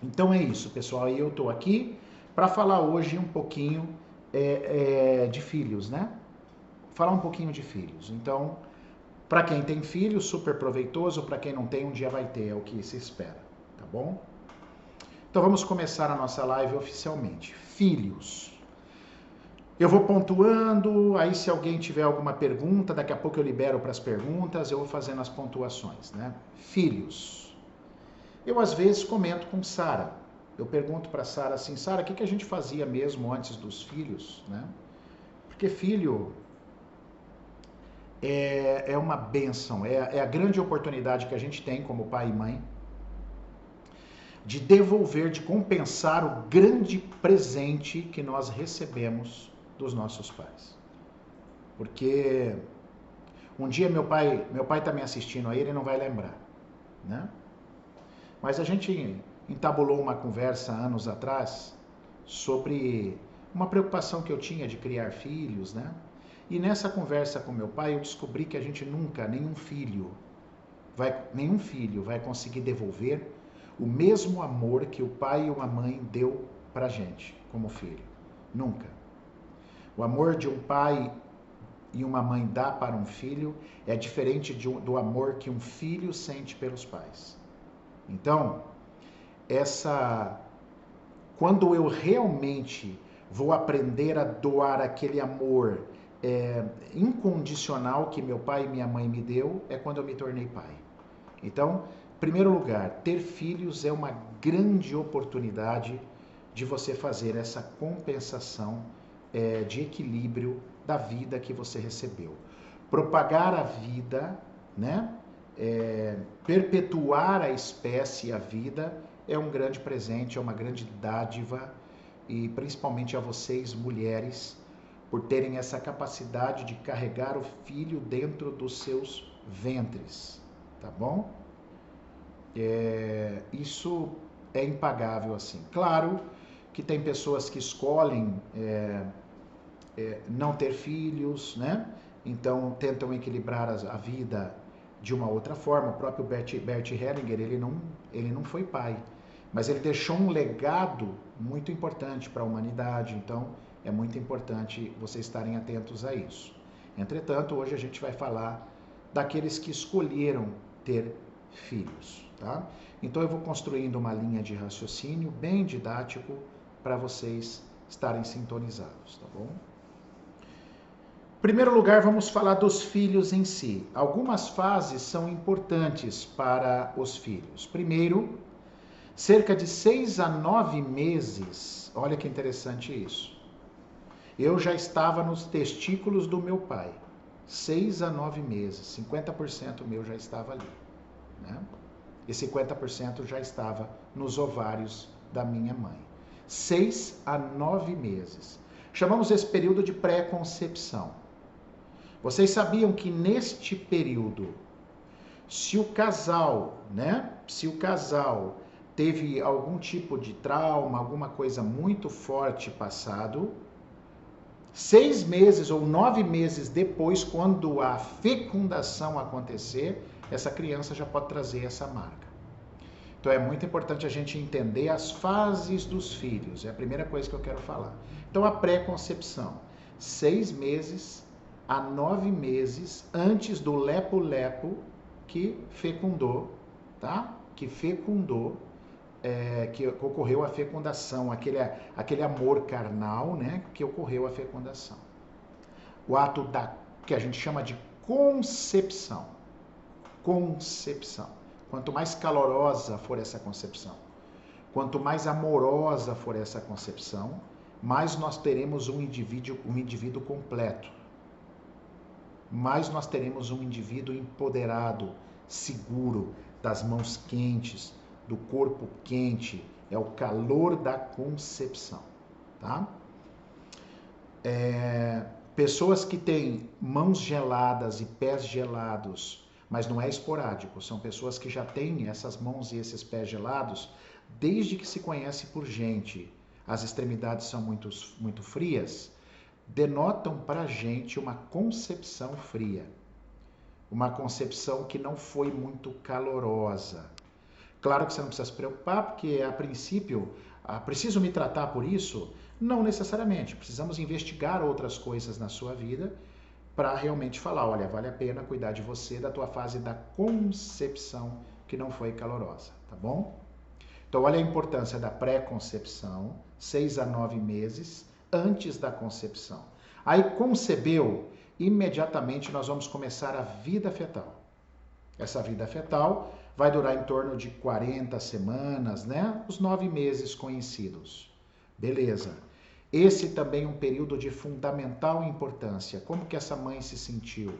Então é isso, pessoal. E eu estou aqui para falar hoje um pouquinho de filhos, né? Falar um pouquinho de filhos. Então, para quem tem filhos, super proveitoso. Para quem não tem, um dia vai ter, é o que se espera, tá bom? Então vamos começar a nossa live oficialmente. Filhos. Eu vou pontuando, aí se alguém tiver alguma pergunta, daqui a pouco eu libero para as perguntas, eu vou fazendo as pontuações, né? Filhos. Eu às vezes comento com Sara. Eu pergunto para Sara assim, Sara, o que a gente fazia mesmo antes dos filhos, né? Porque filho é uma bênção, é a grande oportunidade que a gente tem como pai e mãe de devolver, de compensar o grande presente que nós recebemos dos nossos pais. Porque um dia meu pai está me assistindo aí, ele não vai lembrar, né? Mas a gente entabulou uma conversa anos atrás sobre uma preocupação que eu tinha de criar filhos, né? E nessa conversa com meu pai eu descobri que a gente nunca, nenhum filho vai conseguir devolver o mesmo amor que o pai ou a mãe deu pra gente como filho. Nunca. O amor de um pai e uma mãe dá para um filho é diferente do amor que um filho sente pelos pais. Então, quando eu realmente vou aprender a doar aquele amor incondicional que meu pai e minha mãe me deu, é quando eu me tornei pai. Então, em primeiro lugar, ter filhos é uma grande oportunidade de você fazer essa compensação de equilíbrio da vida que você recebeu. Propagar a vida, né? Perpetuar a espécie e a vida é um grande presente, é uma grande dádiva, e principalmente a vocês, mulheres, por terem essa capacidade de carregar o filho dentro dos seus ventres, tá bom? Isso é impagável assim. Claro que tem pessoas que escolhem não ter filhos, né? Então tentam equilibrar a vida de uma outra forma. O próprio Bert Hellinger, ele não foi pai, mas ele deixou um legado muito importante para a humanidade. Então é muito importante vocês estarem atentos a isso. Entretanto, hoje a gente vai falar daqueles que escolheram ter filhos, tá? Então eu vou construindo uma linha de raciocínio bem didático para vocês estarem sintonizados, tá bom? Em primeiro lugar, vamos falar dos filhos em si. Algumas fases são importantes para os filhos. Primeiro, cerca de 6 a 9 meses, olha que interessante isso. Eu já estava nos testículos do meu pai. 6 a 9 meses, 50% meu já estava ali, né? E 50% já estava nos ovários da minha mãe. 6 a 9 meses. Chamamos esse período de pré-concepção. Vocês sabiam que neste período, se o casal teve algum tipo de trauma, alguma coisa muito forte passado, 6 meses ou 9 meses depois, quando a fecundação acontecer, essa criança já pode trazer essa marca. Então é muito importante a gente entender as fases dos filhos, é a primeira coisa que eu quero falar. Então a pré-concepção, 6 meses a 9 meses antes do lepo-lepo que fecundou, tá? Que ocorreu a fecundação, aquele amor carnal, né? Que ocorreu a fecundação. O ato que a gente chama de concepção. Concepção. Quanto mais calorosa for essa concepção, quanto mais amorosa for essa concepção, mais nós teremos um indivíduo completo. Mais nós teremos um indivíduo empoderado, seguro, das mãos quentes, do corpo quente. É o calor da concepção, tá? Pessoas que têm mãos geladas e pés gelados, mas não é esporádico, são pessoas que já têm essas mãos e esses pés gelados desde que se conhece por gente. As extremidades são muito frias, denotam para a gente uma concepção fria, uma concepção que não foi muito calorosa. Claro que você não precisa se preocupar, porque a princípio, preciso me tratar por isso? Não necessariamente. Precisamos investigar outras coisas na sua vida para realmente falar, olha, vale a pena cuidar de você, da tua fase da concepção, que não foi calorosa, tá bom? Então, olha a importância da pré-concepção, 6 a 9 meses antes da concepção. Aí, concebeu, imediatamente nós vamos começar a vida fetal. Essa vida fetal vai durar em torno de 40 semanas, né? Os 9 meses conhecidos. Beleza. Esse também é um período de fundamental importância. Como que essa mãe se sentiu?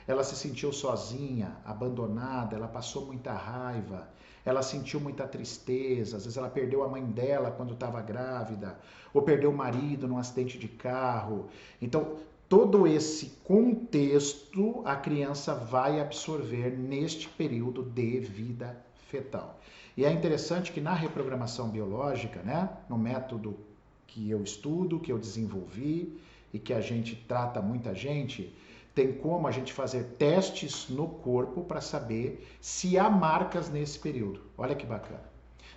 Ela se sentiu sozinha, abandonada, ela passou muita raiva, ela sentiu muita tristeza, às vezes ela perdeu a mãe dela quando estava grávida, ou perdeu o marido num acidente de carro. Então, todo esse contexto a criança vai absorver neste período de vida fetal. E é interessante que na reprogramação biológica, né, no método que eu estudo, que eu desenvolvi e que a gente trata muita gente, tem como a gente fazer testes no corpo para saber se há marcas nesse período. Olha que bacana.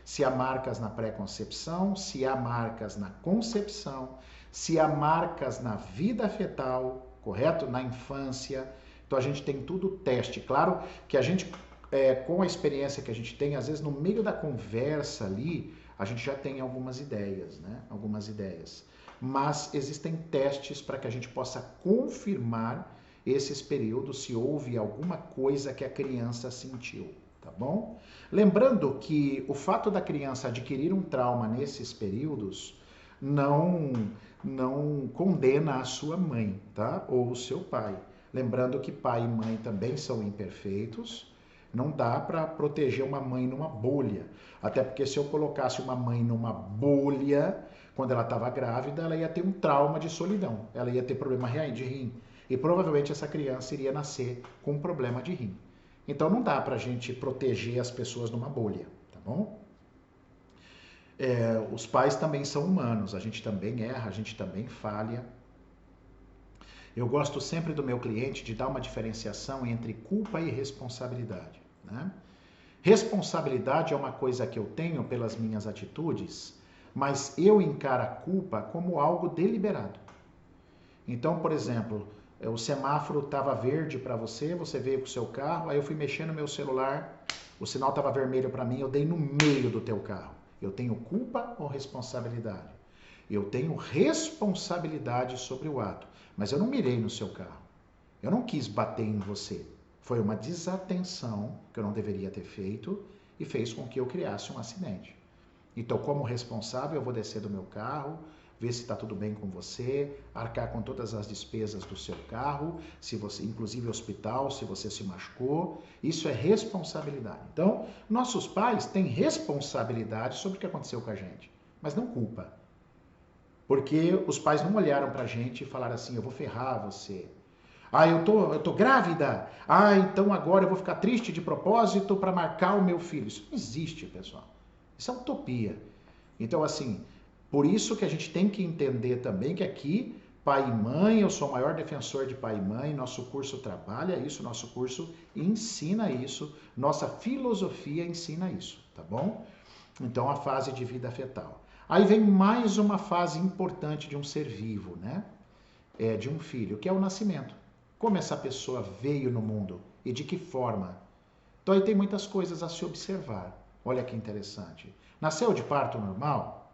Se há marcas na pré-concepção, se há marcas na concepção, se há marcas na vida fetal, correto? Na infância. Então a gente tem tudo teste. Claro que a gente, com a experiência que a gente tem, às vezes no meio da conversa ali, a gente já tem algumas ideias, né? Algumas ideias. Mas existem testes para que a gente possa confirmar esses períodos, se houve alguma coisa que a criança sentiu, tá bom? Lembrando que o fato da criança adquirir um trauma nesses períodos não condena a sua mãe, tá? Ou o seu pai. Lembrando que pai e mãe também são imperfeitos, não dá para proteger uma mãe numa bolha. Até porque se eu colocasse uma mãe numa bolha, quando ela estava grávida, ela ia ter um trauma de solidão, ela ia ter problema de rim. E provavelmente essa criança iria nascer com um problema de rim. Então não dá para a gente proteger as pessoas numa bolha, tá bom? Os pais também são humanos, a gente também erra, a gente também falha. Eu gosto sempre do meu cliente de dar uma diferenciação entre culpa e responsabilidade, né? Responsabilidade é uma coisa que eu tenho pelas minhas atitudes, mas eu encaro a culpa como algo deliberado. Então, por exemplo, o semáforo estava verde para você, você veio com o seu carro, aí eu fui mexer no meu celular, o sinal estava vermelho para mim, eu dei no meio do teu carro. Eu tenho culpa ou responsabilidade? Eu tenho responsabilidade sobre o ato, mas eu não mirei no seu carro. Eu não quis bater em você. Foi uma desatenção que eu não deveria ter feito e fez com que eu criasse um acidente. Então, como responsável, eu vou descer do meu carro, ver se está tudo bem com você, arcar com todas as despesas do seu carro, se você, inclusive hospital, se você se machucou. Isso é responsabilidade. Então, nossos pais têm responsabilidade sobre o que aconteceu com a gente, mas não culpa. Porque os pais não olharam pra gente e falaram assim, eu vou ferrar você. Ah, eu tô grávida. Ah, então agora eu vou ficar triste de propósito para marcar o meu filho. Isso não existe, pessoal. Isso é utopia. Então, assim, por isso que a gente tem que entender também que aqui, pai e mãe, eu sou o maior defensor de pai e mãe, nosso curso trabalha isso, nosso curso ensina isso, nossa filosofia ensina isso, tá bom? Então, a fase de vida fetal. Aí vem mais uma fase importante de um ser vivo, né? De um filho, que é o nascimento. Como essa pessoa veio no mundo e de que forma? Então aí tem muitas coisas a se observar. Olha que interessante. Nasceu de parto normal?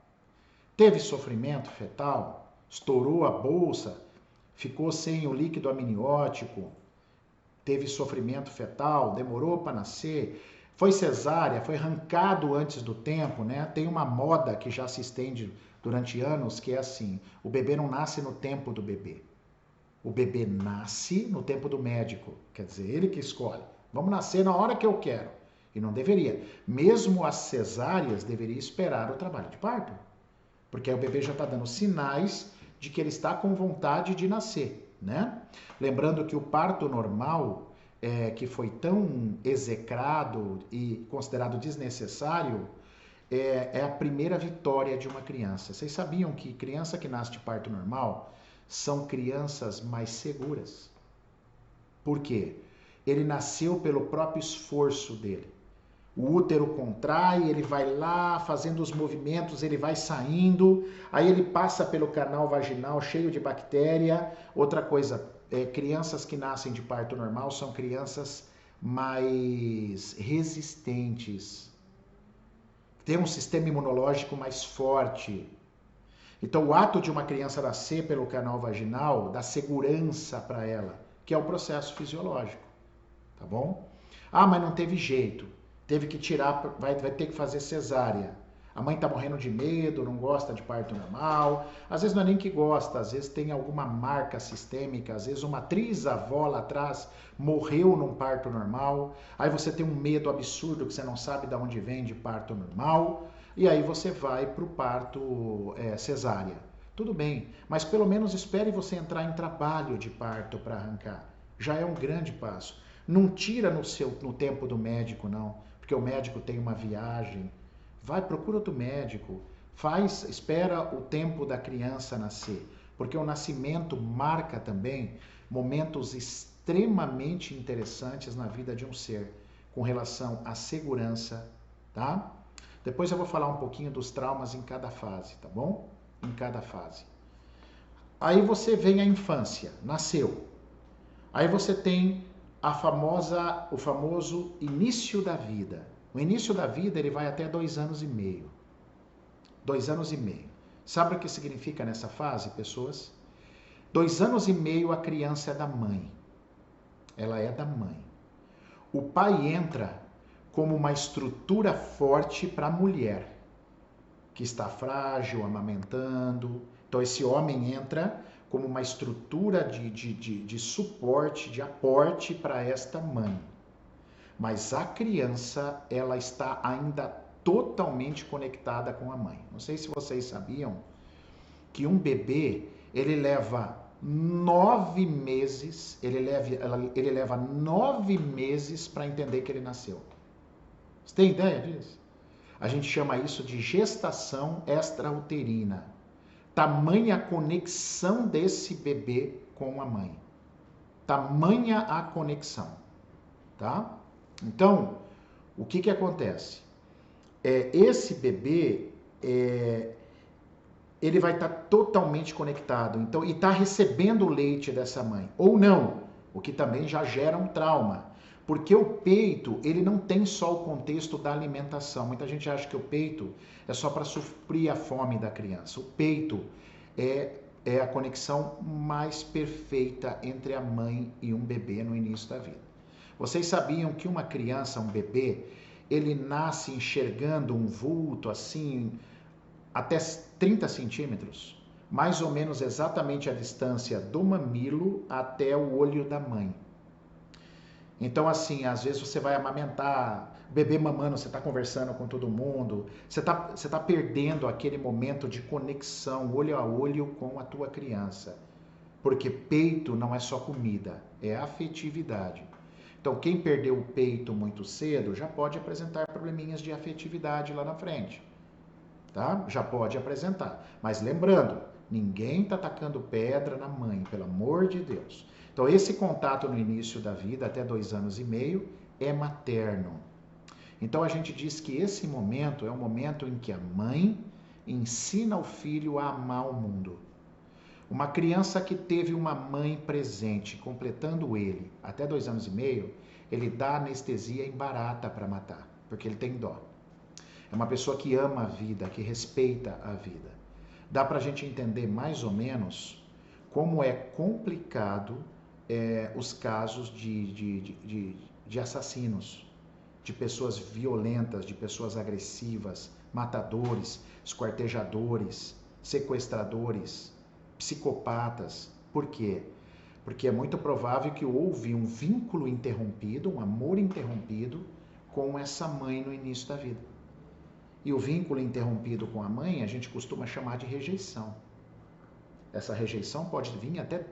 Teve sofrimento fetal? Estourou a bolsa? Ficou sem o líquido amniótico? Teve sofrimento fetal? Demorou para nascer? Foi cesárea? Foi arrancado antes do tempo, né? Tem uma moda que já se estende durante anos que é assim: o bebê não nasce no tempo do bebê. O bebê nasce no tempo do médico, quer dizer, ele que escolhe. Vamos nascer na hora que eu quero. E não deveria. Mesmo as cesáreas deveria esperar o trabalho de parto. Porque aí o bebê já está dando sinais de que ele está com vontade de nascer, né? Lembrando que o parto normal, que foi tão execrado e considerado desnecessário, é a primeira vitória de uma criança. Vocês sabiam que criança que nasce de parto normal são crianças mais seguras? Por quê? Ele nasceu pelo próprio esforço dele. O útero contrai, ele vai lá fazendo os movimentos, ele vai saindo, aí ele passa pelo canal vaginal cheio de bactéria. Outra coisa, crianças que nascem de parto normal são crianças mais resistentes, têm um sistema imunológico mais forte. Então, o ato de uma criança nascer pelo canal vaginal dá segurança para ela, que é o processo fisiológico, tá bom? Ah, mas não teve jeito. Teve que tirar, vai ter que fazer cesárea. A mãe está morrendo de medo, não gosta de parto normal. Às vezes não é nem que gosta, às vezes tem alguma marca sistêmica, às vezes uma trisavó lá atrás morreu num parto normal. Aí você tem um medo absurdo que você não sabe de onde vem de parto normal. E aí você vai para o parto cesárea. Tudo bem, mas pelo menos espere você entrar em trabalho de parto para arrancar. Já é um grande passo. Não tira no tempo do médico, não, porque o médico tem uma viagem. Vai, procura outro médico. Espera o tempo da criança nascer, porque o nascimento marca também momentos extremamente interessantes na vida de um ser, com relação à segurança, tá? Depois eu vou falar um pouquinho dos traumas em cada fase, tá bom? Em cada fase. Aí você vem a infância, nasceu. Aí você tem o famoso início da vida. O início da vida ele vai até 2 anos e meio. 2 anos e meio. Sabe o que significa nessa fase, pessoas? 2 anos e meio a criança é da mãe. Ela é da mãe. O pai entra como uma estrutura forte para a mulher, que está frágil, amamentando. Então esse homem entra como uma estrutura de suporte, de aporte para esta mãe. Mas a criança, ela está ainda totalmente conectada com a mãe. Não sei se vocês sabiam que um bebê, ele leva 9 meses, ele leva 9 meses para entender que ele nasceu. Você tem ideia disso? A gente chama isso de gestação extrauterina. Tamanha a conexão desse bebê com a mãe. Tamanha a conexão, tá? Então, o que acontece? Esse bebê, ele vai estar totalmente conectado, então, e está recebendo o leite dessa mãe, ou não, o que também já gera um trauma. Porque o peito, ele não tem só o contexto da alimentação. Muita gente acha que o peito é só para suprir a fome da criança. O peito é a conexão mais perfeita entre a mãe e um bebê no início da vida. Vocês sabiam que uma criança, um bebê, ele nasce enxergando um vulto assim, até 30 centímetros? Mais ou menos exatamente a distância do mamilo até o olho da mãe. Então, assim, às vezes você vai amamentar, bebê mamando, você está conversando com todo mundo, você tá perdendo aquele momento de conexão, olho a olho com a tua criança. Porque peito não é só comida, é afetividade. Então, quem perdeu o peito muito cedo já pode apresentar probleminhas de afetividade lá na frente, tá? Já pode apresentar. Mas lembrando, ninguém está tacando pedra na mãe, pelo amor de Deus. Então, esse contato no início da vida, até 2 anos e meio, é materno. Então, a gente diz que esse momento é o momento em que a mãe ensina o filho a amar o mundo. Uma criança que teve uma mãe presente, completando ele, até 2 anos e meio, ele dá anestesia em barata para matar, porque ele tem dó. É uma pessoa que ama a vida, que respeita a vida. Dá para a gente entender mais ou menos como é complicado os casos de assassinos, de pessoas violentas, de pessoas agressivas, matadores, esquartejadores, sequestradores, psicopatas. Por quê? Porque é muito provável que houve um vínculo interrompido, um amor interrompido com essa mãe no início da vida. E o vínculo interrompido com a mãe a gente costuma chamar de rejeição. Essa rejeição pode vir até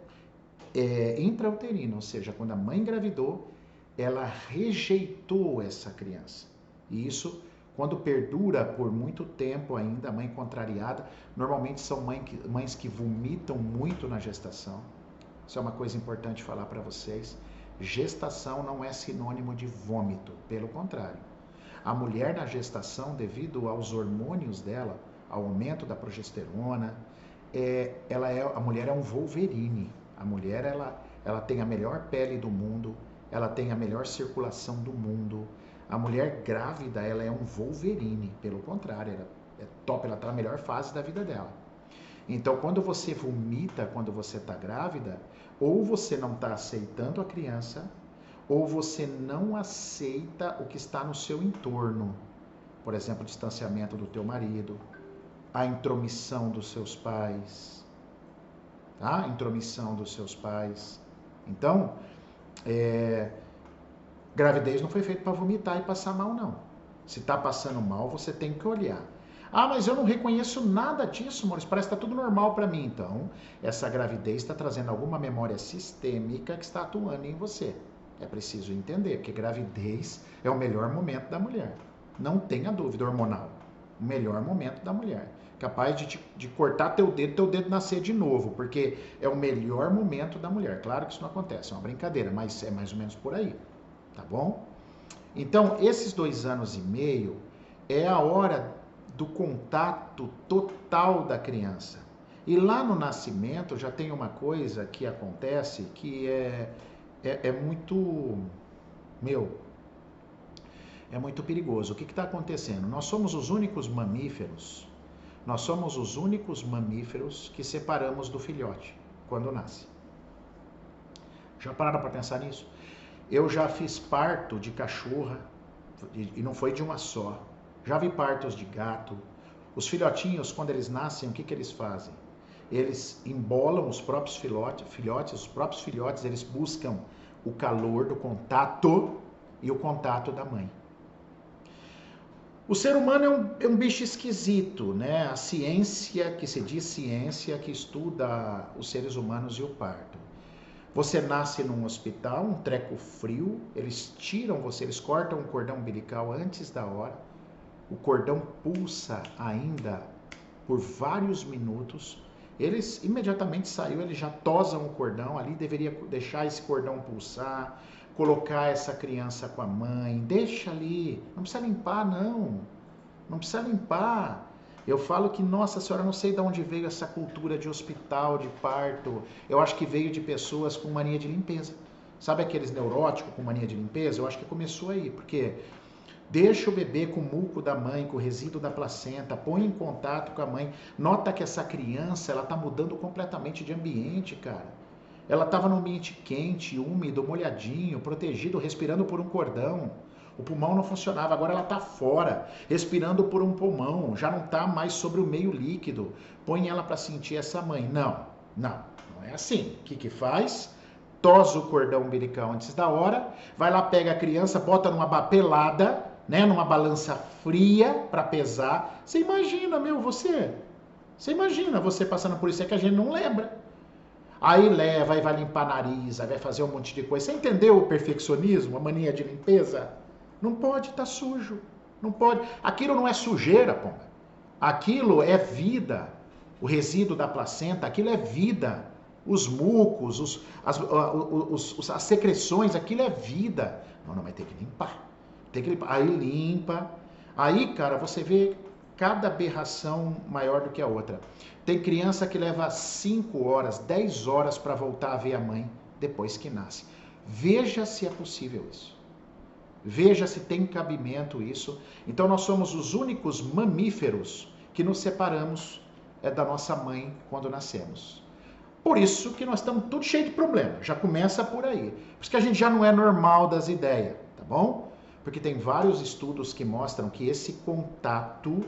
intrauterina, ou seja, quando a mãe engravidou, ela rejeitou essa criança. E isso, quando perdura por muito tempo ainda, a mãe contrariada, normalmente são mães que vomitam muito na gestação. Isso é uma coisa importante falar para vocês. Gestação não é sinônimo de vômito, pelo contrário. A mulher na gestação, devido aos hormônios dela, ao aumento da progesterona, a mulher é um Wolverine. A mulher, ela tem a melhor pele do mundo, ela tem a melhor circulação do mundo. A mulher grávida, ela é um Wolverine, pelo contrário, ela é top, ela está na melhor fase da vida dela. Então, quando você vomita, quando você está grávida, ou você não está aceitando a criança, ou você não aceita o que está no seu entorno. Por exemplo, o distanciamento do teu marido, a intromissão dos seus pais, tá? A intromissão dos seus pais. Então, gravidez não foi feita para vomitar e passar mal, não. Se está passando mal, você tem que olhar. Ah, mas eu não reconheço nada disso, Maurício, parece que está tudo normal para mim. Então, essa gravidez está trazendo alguma memória sistêmica que está atuando em você. É preciso entender, porque gravidez é o melhor momento da mulher. Não tenha dúvida, hormonal. O melhor momento da mulher. Capaz de cortar teu dedo nascer de novo, porque é o melhor momento da mulher. Claro que isso não acontece, é uma brincadeira, mas é mais ou menos por aí, tá bom? Então, esses 2 anos e meio é a hora do contato total da criança. E lá no nascimento já tem uma coisa que acontece que é muito, é muito perigoso. O que está acontecendo? Nós somos os únicos mamíferos que separamos do filhote quando nasce. Já pararam para pensar nisso? Eu já fiz parto de cachorra, e não foi de uma só. Já vi partos de gato. Os filhotinhos, quando eles nascem, o que eles fazem? Eles embolam os próprios filhotes, os próprios filhotes, eles buscam o calor do contato e o contato da mãe. O ser humano é um bicho esquisito, né? A ciência, que se diz ciência, que estuda os seres humanos e o parto. Você nasce num hospital, um treco frio, eles tiram você, eles cortam o cordão umbilical antes da hora, o cordão pulsa ainda por vários minutos, eles imediatamente saiu, eles já tosam o cordão, ali deveria deixar esse cordão pulsar, colocar essa criança com a mãe, deixa ali, não precisa limpar não precisa limpar. Eu falo que, nossa senhora, não sei de onde veio essa cultura de hospital, de parto, eu acho que veio de pessoas com mania de limpeza. Sabe aqueles neuróticos com mania de limpeza? Eu acho que começou aí, porque deixa o bebê com o muco da mãe, com o resíduo da placenta, põe em contato com a mãe, nota que essa criança, ela tá mudando completamente de ambiente, cara. Ela estava num ambiente quente, úmido, molhadinho, protegido, respirando por um cordão. O pulmão não funcionava, agora ela está fora, respirando por um pulmão, já não está mais sobre o meio líquido. Põe ela para sentir essa mãe. Não é assim. O que faz? Tosa o cordão umbilical antes da hora, vai lá, pega a criança, bota numa pelada, né, numa balança fria para pesar. Você imagina, você imagina você passando por isso, é que a gente não lembra. Aí leva, aí vai limpar nariz, aí vai fazer um monte de coisa. Você entendeu o perfeccionismo, a mania de limpeza? Não pode estar sujo, não pode. Aquilo não é sujeira, pomba. Aquilo é vida. O resíduo da placenta, aquilo é vida. Os mucos, as secreções, aquilo é vida. Não, mas tem que limpar. Tem que limpar. Aí limpa. Aí, cara, você vê cada aberração maior do que a outra. Tem criança que leva 5 horas, 10 horas para voltar a ver a mãe depois que nasce. Veja se é possível isso. Veja se tem cabimento isso. Então nós somos os únicos mamíferos que nos separamos da nossa mãe quando nascemos. Por isso que nós estamos tudo cheio de problema. Já começa por aí. Por isso que a gente já não é normal das ideias, tá bom? Porque tem vários estudos que mostram que esse contato,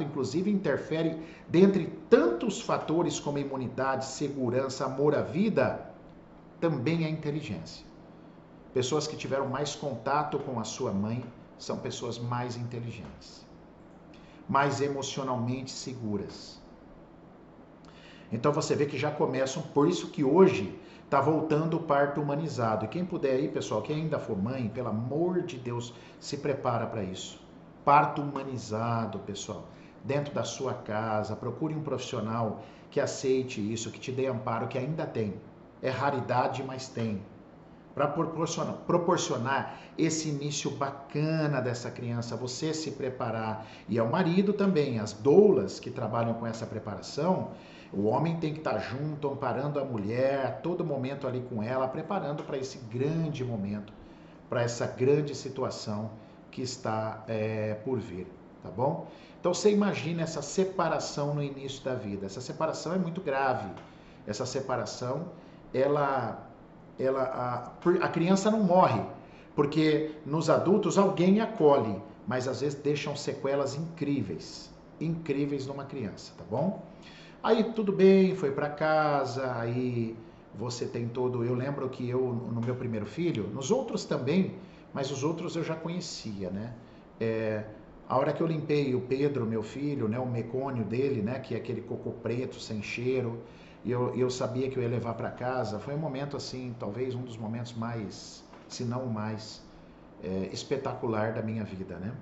inclusive, interfere, dentre tantos fatores como imunidade, segurança, amor à vida, também a inteligência. Pessoas que tiveram mais contato com a sua mãe são pessoas mais inteligentes, mais emocionalmente seguras. Então você vê que já começam, por isso que hoje está voltando o parto humanizado. E quem puder aí, pessoal, quem ainda for mãe, pelo amor de Deus, se prepara para isso. Parto humanizado, pessoal, dentro da sua casa, procure um profissional que aceite isso, que te dê amparo, que ainda tem. É raridade, mas tem. para proporcionar esse início bacana dessa criança, você se preparar, e ao marido também, as doulas que trabalham com essa preparação, o homem tem que estar junto, amparando a mulher, a todo momento ali com ela, preparando para esse grande momento, para essa grande situação que está por vir, tá bom? Então você imagina essa separação no início da vida, essa separação é muito grave, essa separação, a criança não morre, porque nos adultos alguém acolhe, mas às vezes deixam sequelas incríveis numa criança, tá bom? Aí tudo bem, foi para casa, aí você tem todo... Eu lembro que eu, no meu primeiro filho, nos outros também, mas os outros eu já conhecia, né? A hora que eu limpei o Pedro, meu filho, né, o mecônio dele, né, que é aquele cocô preto, sem cheiro, e eu sabia que eu ia levar para casa, foi um momento assim, talvez um dos momentos mais, se não o mais, espetacular da minha vida, né?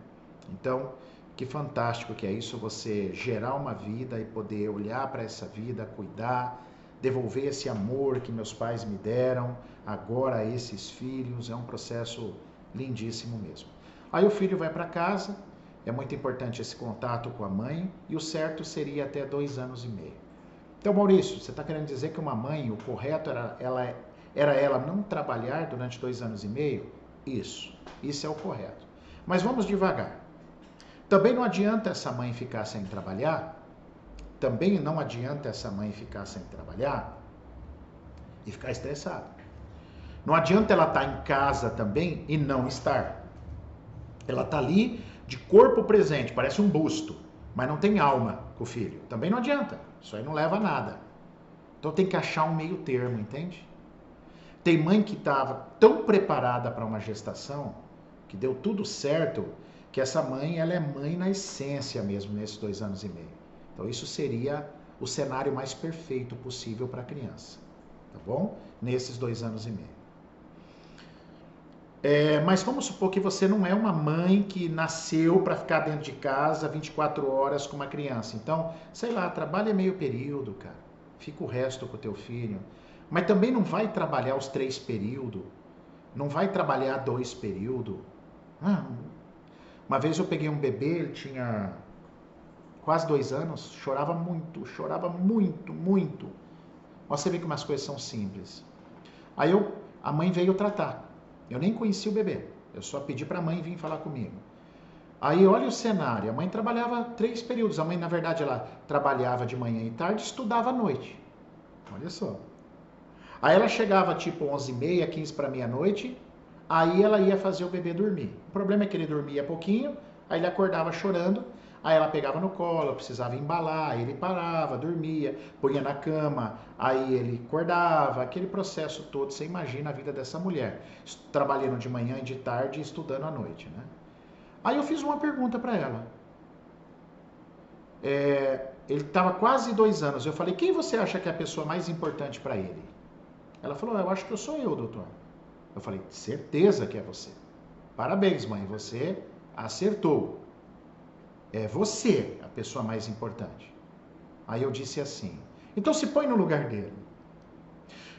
Então, que fantástico que é isso, você gerar uma vida e poder olhar para essa vida, cuidar, devolver esse amor que meus pais me deram, agora a esses filhos, é um processo lindíssimo mesmo. Aí o filho vai para casa, é muito importante esse contato com a mãe, e o certo seria até 2 anos e meio. Então, Maurício, você está querendo dizer que uma mãe, o correto era ela não trabalhar durante 2 anos e meio? Isso é o correto. Mas vamos devagar. Também não adianta essa mãe ficar sem trabalhar, e ficar estressada. Não adianta ela estar em casa também e não estar. Ela está ali de corpo presente, parece um busto, mas não tem alma com o filho. Também não adianta, isso aí não leva a nada. Então tem que achar um meio termo, entende? Tem mãe que estava tão preparada para uma gestação, que deu tudo certo, que essa mãe, ela é mãe na essência mesmo, nesses 2 anos e meio. Então isso seria o cenário mais perfeito possível para a criança, tá bom? Nesses 2 anos e meio. Mas vamos supor que você não é uma mãe que nasceu para ficar dentro de casa 24 horas com uma criança. Então, sei lá, trabalha meio período, cara. Fica o resto com o teu filho. Mas também não vai trabalhar os 3 períodos. Não vai trabalhar 2 períodos. Uma vez eu peguei um bebê, ele tinha quase 2 anos, chorava muito. Você vê que umas coisas são simples. Aí a mãe veio tratar. Eu nem conhecia o bebê, eu só pedi para a mãe vir falar comigo. Aí olha o cenário, a mãe trabalhava 3 períodos, a mãe na verdade ela trabalhava de manhã e tarde e estudava à noite. Olha só. Aí ela chegava tipo 11h30, 15 para meia-noite, aí ela ia fazer o bebê dormir. O problema é que ele dormia pouquinho, aí ele acordava chorando, aí ela pegava no colo, precisava embalar, aí ele parava, dormia, punha na cama, aí ele acordava, aquele processo todo. Você imagina a vida dessa mulher, trabalhando de manhã e de tarde e estudando à noite, né? Aí eu fiz uma pergunta para ela. Ele estava quase 2 anos, eu falei, quem você acha que é a pessoa mais importante para ele? Ela falou, eu acho que eu sou eu, doutor. Eu falei, certeza que é você. Parabéns, mãe, você acertou. É você a pessoa mais importante. Aí eu disse assim, então se põe no lugar dele.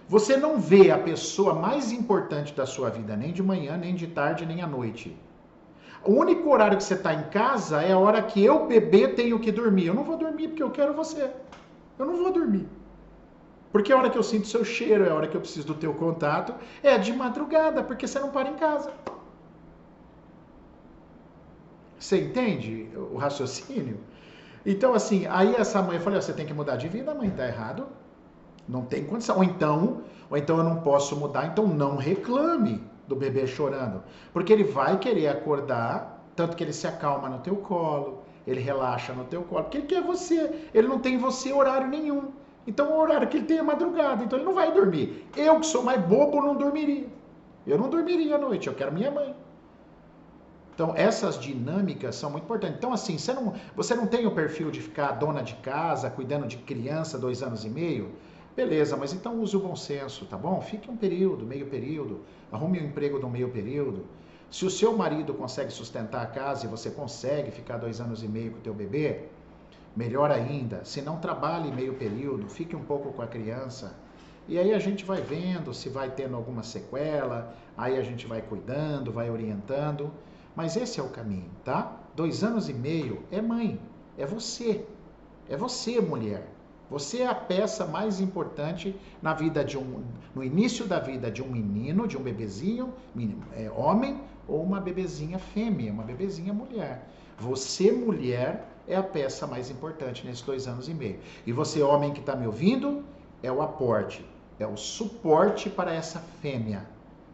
Você não vê a pessoa mais importante da sua vida nem de manhã, nem de tarde, nem à noite. O único horário que você está em casa é a hora que eu, bebê, tenho que dormir. Eu não vou dormir porque eu quero você. Eu não vou dormir. Porque a hora que eu sinto seu cheiro, é a hora que eu preciso do teu contato, é de madrugada, porque você não para em casa. Você entende o raciocínio? Então, assim, aí essa mãe, eu falei, você tem que mudar de vida, mãe, tá errado. Não tem condição. Ou então eu não posso mudar, então não reclame do bebê chorando. Porque ele vai querer acordar, tanto que ele se acalma no teu colo, ele relaxa no teu colo, porque ele quer você. Ele não tem você horário nenhum. Então o horário que ele tem é madrugada, então ele não vai dormir. Eu, que sou mais bobo, não dormiria. Eu não dormiria à noite, eu quero minha mãe. Então, essas dinâmicas são muito importantes. Então, assim, você não tem o perfil de ficar dona de casa, cuidando de criança 2 anos e meio? Beleza, mas então use o bom senso, tá bom? Fique um período, meio período, arrume um emprego de um meio período. Se o seu marido consegue sustentar a casa e você consegue ficar 2 anos e meio com o teu bebê, melhor ainda. Se não, trabalhe meio período, fique um pouco com a criança. E aí a gente vai vendo se vai tendo alguma sequela, aí a gente vai cuidando, vai orientando. Mas esse é o caminho, tá? 2 anos e meio é mãe, é você. É você, mulher. Você é a peça mais importante na vida no início da vida de um menino, de um bebezinho, homem, ou uma bebezinha fêmea, uma bebezinha mulher. Você, mulher, é a peça mais importante nesses 2 anos e meio. E você, homem que está me ouvindo, é o aporte, é o suporte para essa fêmea,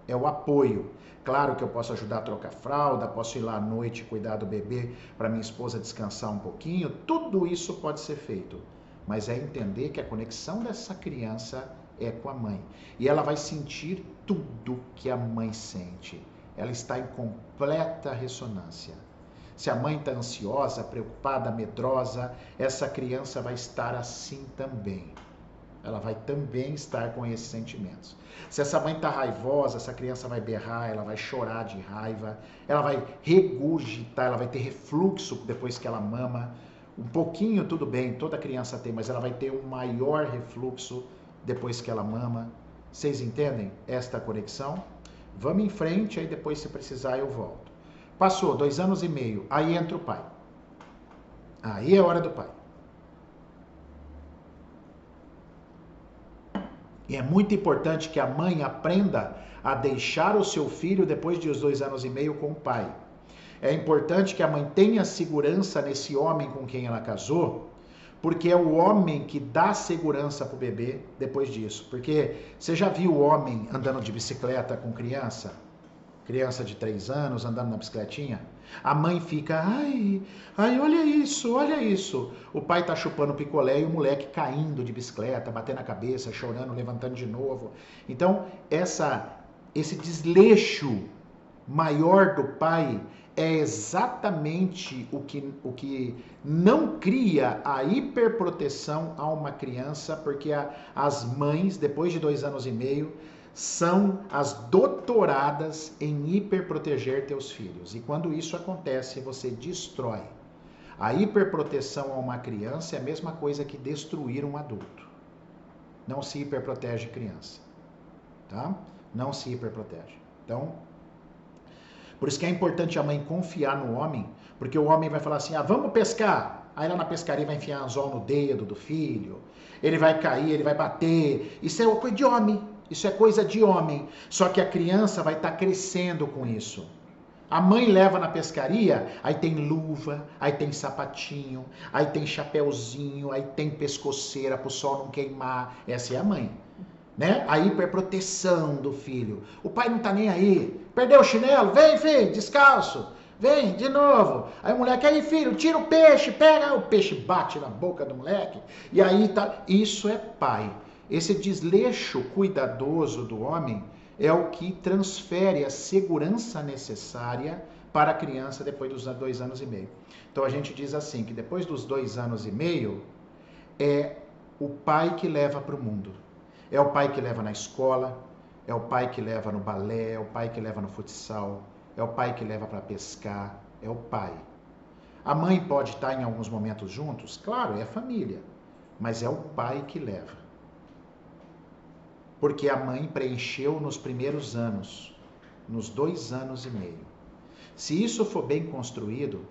é o apoio. Claro que eu posso ajudar a trocar fralda, posso ir lá à noite cuidar do bebê para minha esposa descansar um pouquinho, tudo isso pode ser feito. Mas é entender que a conexão dessa criança é com a mãe. E ela vai sentir tudo que a mãe sente. Ela está em completa ressonância. Se a mãe está ansiosa, preocupada, medrosa, essa criança vai estar assim também. Ela vai também estar com esses sentimentos. Se essa mãe está raivosa, essa criança vai berrar, ela vai chorar de raiva, ela vai regurgitar, ela vai ter refluxo depois que ela mama. Um pouquinho, tudo bem, toda criança tem, mas ela vai ter um maior refluxo depois que ela mama. Vocês entendem esta conexão? Vamos em frente, aí depois, se precisar, eu volto. Passou 2 anos e meio, aí entra o pai. Aí é hora do pai. E é muito importante que a mãe aprenda a deixar o seu filho depois de os 2 anos e meio com o pai. É importante que a mãe tenha segurança nesse homem com quem ela casou, porque é o homem que dá segurança para o bebê depois disso. Porque você já viu o homem andando de bicicleta com criança? Criança de 3 anos andando na bicicletinha? A mãe fica, ai, olha isso, olha isso. O pai tá chupando picolé e o moleque caindo de bicicleta, batendo a cabeça, chorando, levantando de novo. Então, esse desleixo maior do pai é exatamente o que não cria a hiperproteção a uma criança, porque as mães, depois de 2 anos e meio, são as doutoradas em hiperproteger teus filhos. E quando isso acontece, você destrói. A hiperproteção a uma criança é a mesma coisa que destruir um adulto. Não se hiperprotege criança, tá? Não se hiperprotege. Então, por isso que é importante a mãe confiar no homem, porque o homem vai falar assim, vamos pescar. Aí lá na pescaria vai enfiar anzol no dedo do filho, ele vai cair, ele vai bater. Isso é coisa de homem, isso é coisa de homem. Só que a criança vai estar crescendo com isso. A mãe leva na pescaria, aí tem luva, aí tem sapatinho, aí tem chapéuzinho, aí tem pescoceira para o sol não queimar. Essa é a mãe. Né? A hiperproteção do filho. O pai não tá nem aí. Perdeu o chinelo? Vem, filho, descalço. Vem, de novo. Aí o moleque, aí filho, tira o peixe, pega. O peixe bate na boca do moleque. E aí tá. Isso é pai. Esse desleixo cuidadoso do homem é o que transfere a segurança necessária para a criança depois dos 2 anos e meio. Então a gente diz assim, que depois dos 2 anos e meio é o pai que leva para o mundo. É o pai que leva na escola, é o pai que leva no balé, é o pai que leva no futsal, é o pai que leva para pescar, é o pai. A mãe pode estar em alguns momentos juntos? Claro, é a família, mas é o pai que leva. Porque a mãe preencheu nos primeiros anos, nos 2 anos e meio. Se isso for bem construído,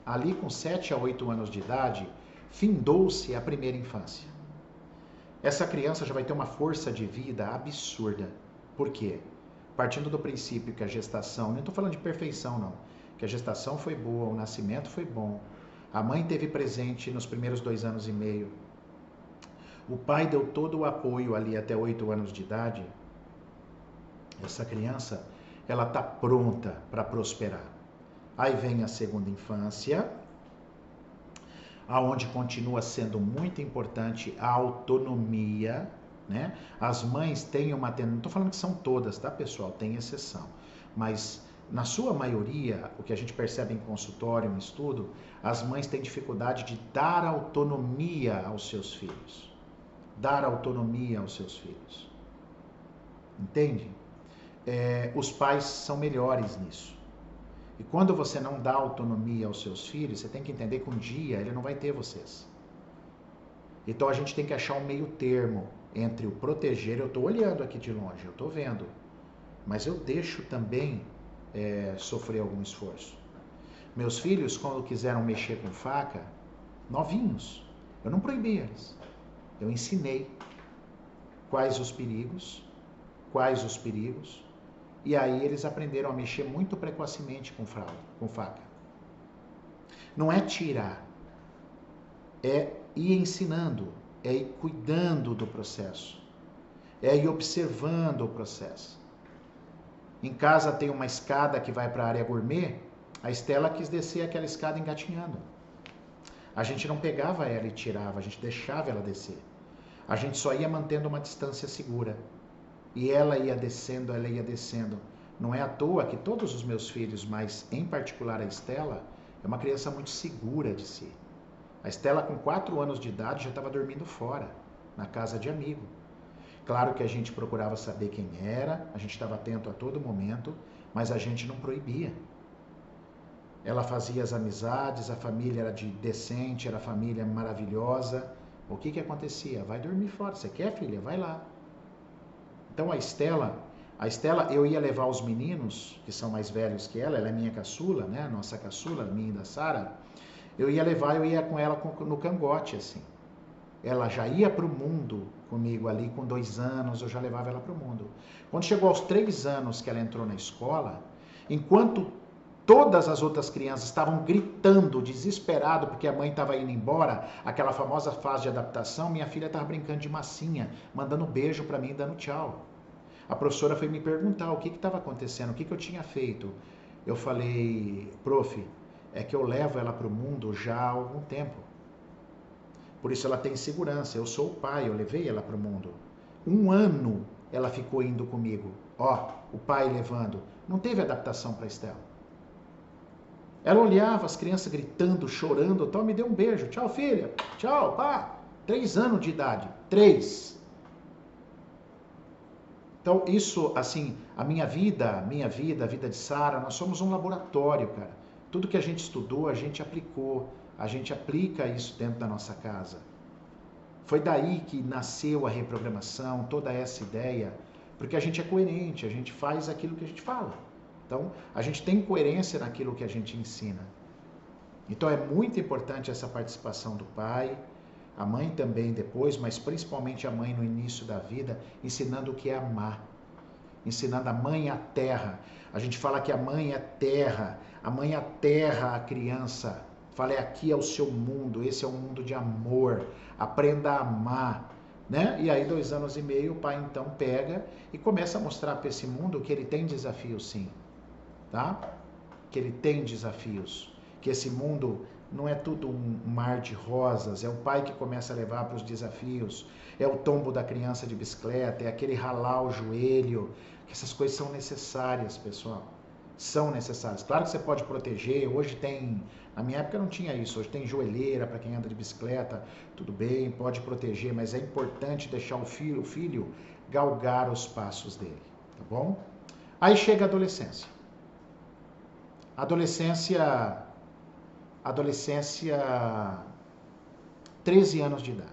ali com 7 a 8 anos de idade, findou-se a primeira infância. Essa criança já vai ter uma força de vida absurda. Por quê? Partindo do princípio que a gestação, não estou falando de perfeição não, que a gestação foi boa, o nascimento foi bom, a mãe teve presente nos primeiros 2 anos e meio, o pai deu todo o apoio ali até 8 anos de idade, essa criança, ela está pronta para prosperar. Aí vem a segunda infância, aonde continua sendo muito importante a autonomia, né? As mães têm uma tendência, não estou falando que são todas, tá, pessoal? Tem exceção, mas na sua maioria, o que a gente percebe em consultório, em estudo, as mães têm dificuldade de dar autonomia aos seus filhos. Dar autonomia aos seus filhos. Entende? Os pais são melhores nisso. E quando você não dá autonomia aos seus filhos, você tem que entender que um dia ele não vai ter vocês. Então a gente tem que achar um meio termo entre o proteger, eu estou olhando aqui de longe, eu estou vendo, mas eu deixo também sofrer algum esforço. Meus filhos, quando quiseram mexer com faca, novinhos, eu não proibi eles. Eu ensinei quais os perigos, e aí eles aprenderam a mexer muito precocemente com faca. Não é tirar, é ir ensinando, é ir cuidando do processo, é ir observando o processo. Em casa tem uma escada que vai para a área gourmet, a Estela quis descer aquela escada engatinhando. A gente não pegava ela e tirava, a gente deixava ela descer. A gente só ia mantendo uma distância segura. E ela ia descendo, ela ia descendo. Não é à toa que todos os meus filhos, mas em particular a Estela, é uma criança muito segura de si. A Estela, com 4 anos de idade, já estava dormindo fora, na casa de amigo. Claro que a gente procurava saber quem era, a gente estava atento a todo momento, mas a gente não proibia. Ela fazia as amizades, a família era decente, era família maravilhosa. O que acontecia? Vai dormir fora. Você quer, filha? Vai lá. Então a Estela, eu ia levar os meninos, que são mais velhos que ela é minha caçula, né? Nossa caçula, minha e da Sara. Eu ia com ela no cangote, assim. Ela já ia para o mundo comigo ali, com 2 anos, eu já levava ela para o mundo. Quando chegou aos 3 anos que ela entrou na escola, enquanto todas as outras crianças estavam gritando, desesperado, porque a mãe estava indo embora, aquela famosa fase de adaptação, minha filha estava brincando de massinha, mandando beijo para mim e dando tchau. A professora foi me perguntar o que estava acontecendo, o que eu tinha feito. Eu falei, prof, é que eu levo ela para o mundo já há algum tempo. Por isso ela tem segurança, eu sou o pai, eu levei ela para o mundo. 1 ano ela ficou indo comigo, o pai levando. Não teve adaptação para Estela. Ela olhava as crianças gritando, chorando, tal, me deu um beijo. Tchau, filha. Tchau, pá. 3 anos de idade. 3. Então, isso, assim, a minha vida, a vida de Sara, nós somos um laboratório, cara. Tudo que a gente estudou, a gente aplicou. A gente aplica isso dentro da nossa casa. Foi daí que nasceu a reprogramação, toda essa ideia, porque a gente é coerente, a gente faz aquilo que a gente fala. Então, a gente tem coerência naquilo que a gente ensina. Então, é muito importante essa participação do pai, a mãe também depois, mas principalmente a mãe no início da vida, ensinando o que é amar. Ensinando a mãe a terra. A gente fala que a mãe é terra, a mãe aterra a criança. Fala, aqui é o seu mundo, esse é um mundo de amor, aprenda a amar. Né? E aí, 2 anos e meio, o pai então pega e começa a mostrar para esse mundo que ele tem desafios sim. Tá? Que ele tem desafios, que esse mundo não é tudo um mar de rosas, é o pai que começa a levar para os desafios, é o tombo da criança de bicicleta, é aquele ralar o joelho, que essas coisas são necessárias, pessoal, são necessárias. Claro que você pode proteger, hoje tem, na minha época não tinha isso, hoje tem joelheira para quem anda de bicicleta, tudo bem, pode proteger, mas é importante deixar o filho galgar os passos dele, tá bom? Aí chega a adolescência. Adolescência, 13 anos de idade.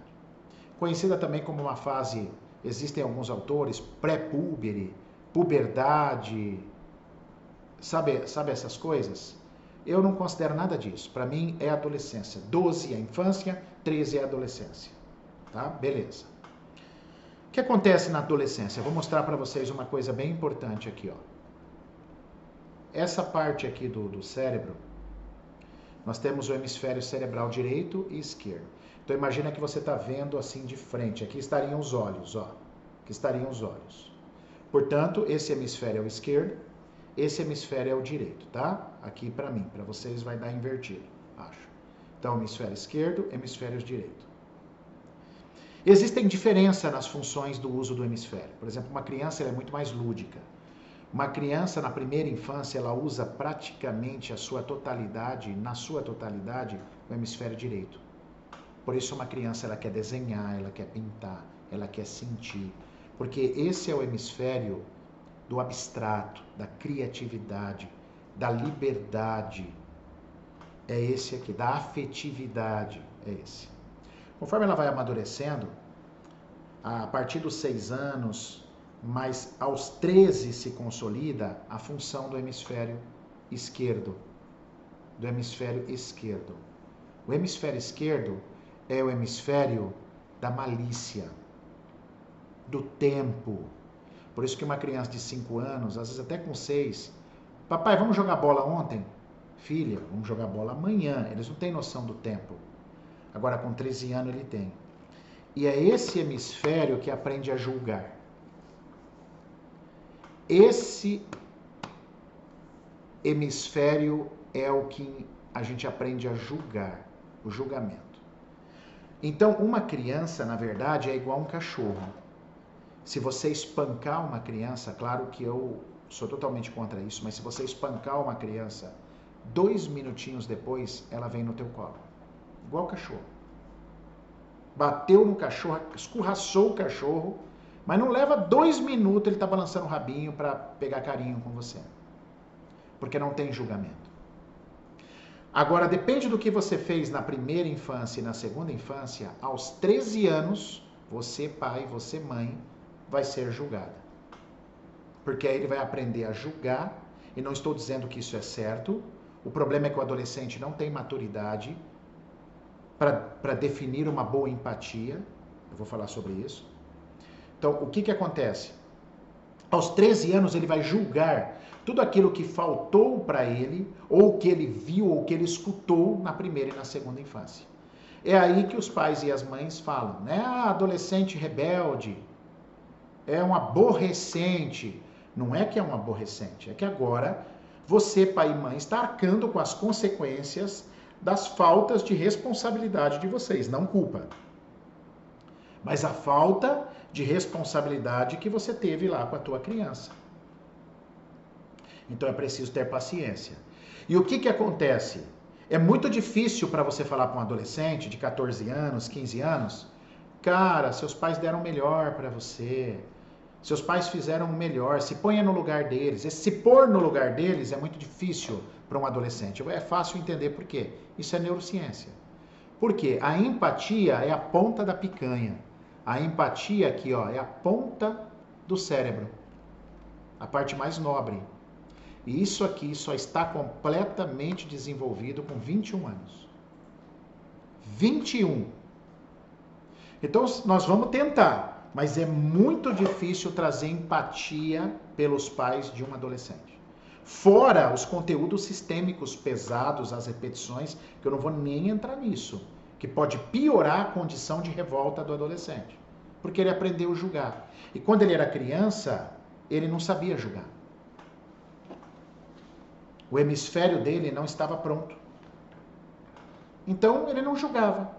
Conhecida também como uma fase, existem alguns autores, pré-púbere, puberdade, sabe essas coisas? Eu não considero nada disso. Para mim é adolescência. 12 é a infância, 13 é a adolescência. Tá? Beleza. O que acontece na adolescência? Eu vou mostrar para vocês uma coisa bem importante aqui, ó. Essa parte aqui do cérebro, nós temos o hemisfério cerebral direito e esquerdo. Então imagina que você está vendo assim de frente, aqui estariam os olhos, ó. Aqui estariam os olhos. Portanto, esse hemisfério é o esquerdo, esse hemisfério é o direito, tá? Aqui para mim, para vocês vai dar invertido, acho. Então, hemisfério esquerdo, hemisfério direito. Existem diferenças nas funções do uso do hemisfério. Por exemplo, uma criança ela é muito mais lúdica. Uma criança na primeira infância, ela usa praticamente na sua totalidade, o hemisfério direito. Por isso uma criança ela quer desenhar, ela quer pintar, ela quer sentir. Porque esse é o hemisfério do abstrato, da criatividade, da liberdade. É esse aqui, da afetividade, é esse. Conforme ela vai amadurecendo, a partir dos 6 anos, mas aos 13 se consolida a função do hemisfério esquerdo. Do hemisfério esquerdo. O hemisfério esquerdo é o hemisfério da malícia, do tempo. Por isso que uma criança de 5 anos, às vezes até com 6, papai, vamos jogar bola ontem? Filha, vamos jogar bola amanhã. Eles não têm noção do tempo. Agora com 13 anos ele tem. E é esse hemisfério que aprende a julgar. Esse hemisfério é o que a gente aprende a julgar, o julgamento. Então, uma criança, na verdade, é igual um cachorro. Se você espancar uma criança, claro que eu sou totalmente contra isso, mas se você espancar uma criança, 2 minutinhos depois, ela vem no teu colo. Igual cachorro. Bateu no cachorro, escorraçou o cachorro, mas não leva 2 minutos, ele está balançando o rabinho para pegar carinho com você. Porque não tem julgamento. Agora, depende do que você fez na primeira infância e na segunda infância, aos 13 anos, você pai, você mãe, vai ser julgada. Porque aí ele vai aprender a julgar, e não estou dizendo que isso é certo, o problema é que o adolescente não tem maturidade para definir uma boa empatia, eu vou falar sobre isso. Então, o que acontece? Aos 13 anos ele vai julgar tudo aquilo que faltou para ele, ou que ele viu, ou que ele escutou na primeira e na segunda infância. É aí que os pais e as mães falam, né? Ah, adolescente rebelde, é um aborrecente. Não é que é um aborrecente, é que agora você, pai e mãe, está arcando com as consequências das faltas de responsabilidade de vocês, não culpa. Mas a falta de responsabilidade que você teve lá com a tua criança. Então é preciso ter paciência. E o que acontece? É muito difícil para você falar para um adolescente de 14 anos, 15 anos, cara, seus pais deram o melhor para você, seus pais fizeram o melhor, se ponha no lugar deles. Esse se pôr no lugar deles é muito difícil para um adolescente. É fácil entender por quê. Isso é neurociência. Por quê? A empatia é a ponta da picanha. A empatia aqui, ó, é a ponta do cérebro, a parte mais nobre. E isso aqui só está completamente desenvolvido com 21 anos. 21. Então, nós vamos tentar, mas é muito difícil trazer empatia pelos pais de um adolescente. Fora os conteúdos sistêmicos pesados, as repetições, que eu não vou nem entrar nisso, que pode piorar a condição de revolta do adolescente, porque ele aprendeu a julgar. E quando ele era criança, ele não sabia julgar. O hemisfério dele não estava pronto. Então, ele não julgava.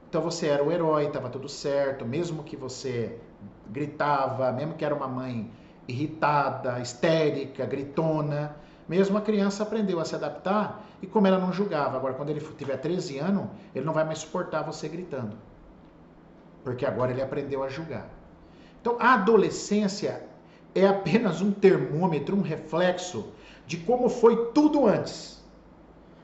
Então, você era o herói, estava tudo certo, mesmo que você gritava, mesmo que era uma mãe irritada, histérica, gritona, mesmo a criança aprendeu a se adaptar e como ela não julgava. Agora, quando ele tiver 13 anos, ele não vai mais suportar você gritando. Porque agora ele aprendeu a julgar. Então, a adolescência é apenas um termômetro, um reflexo de como foi tudo antes.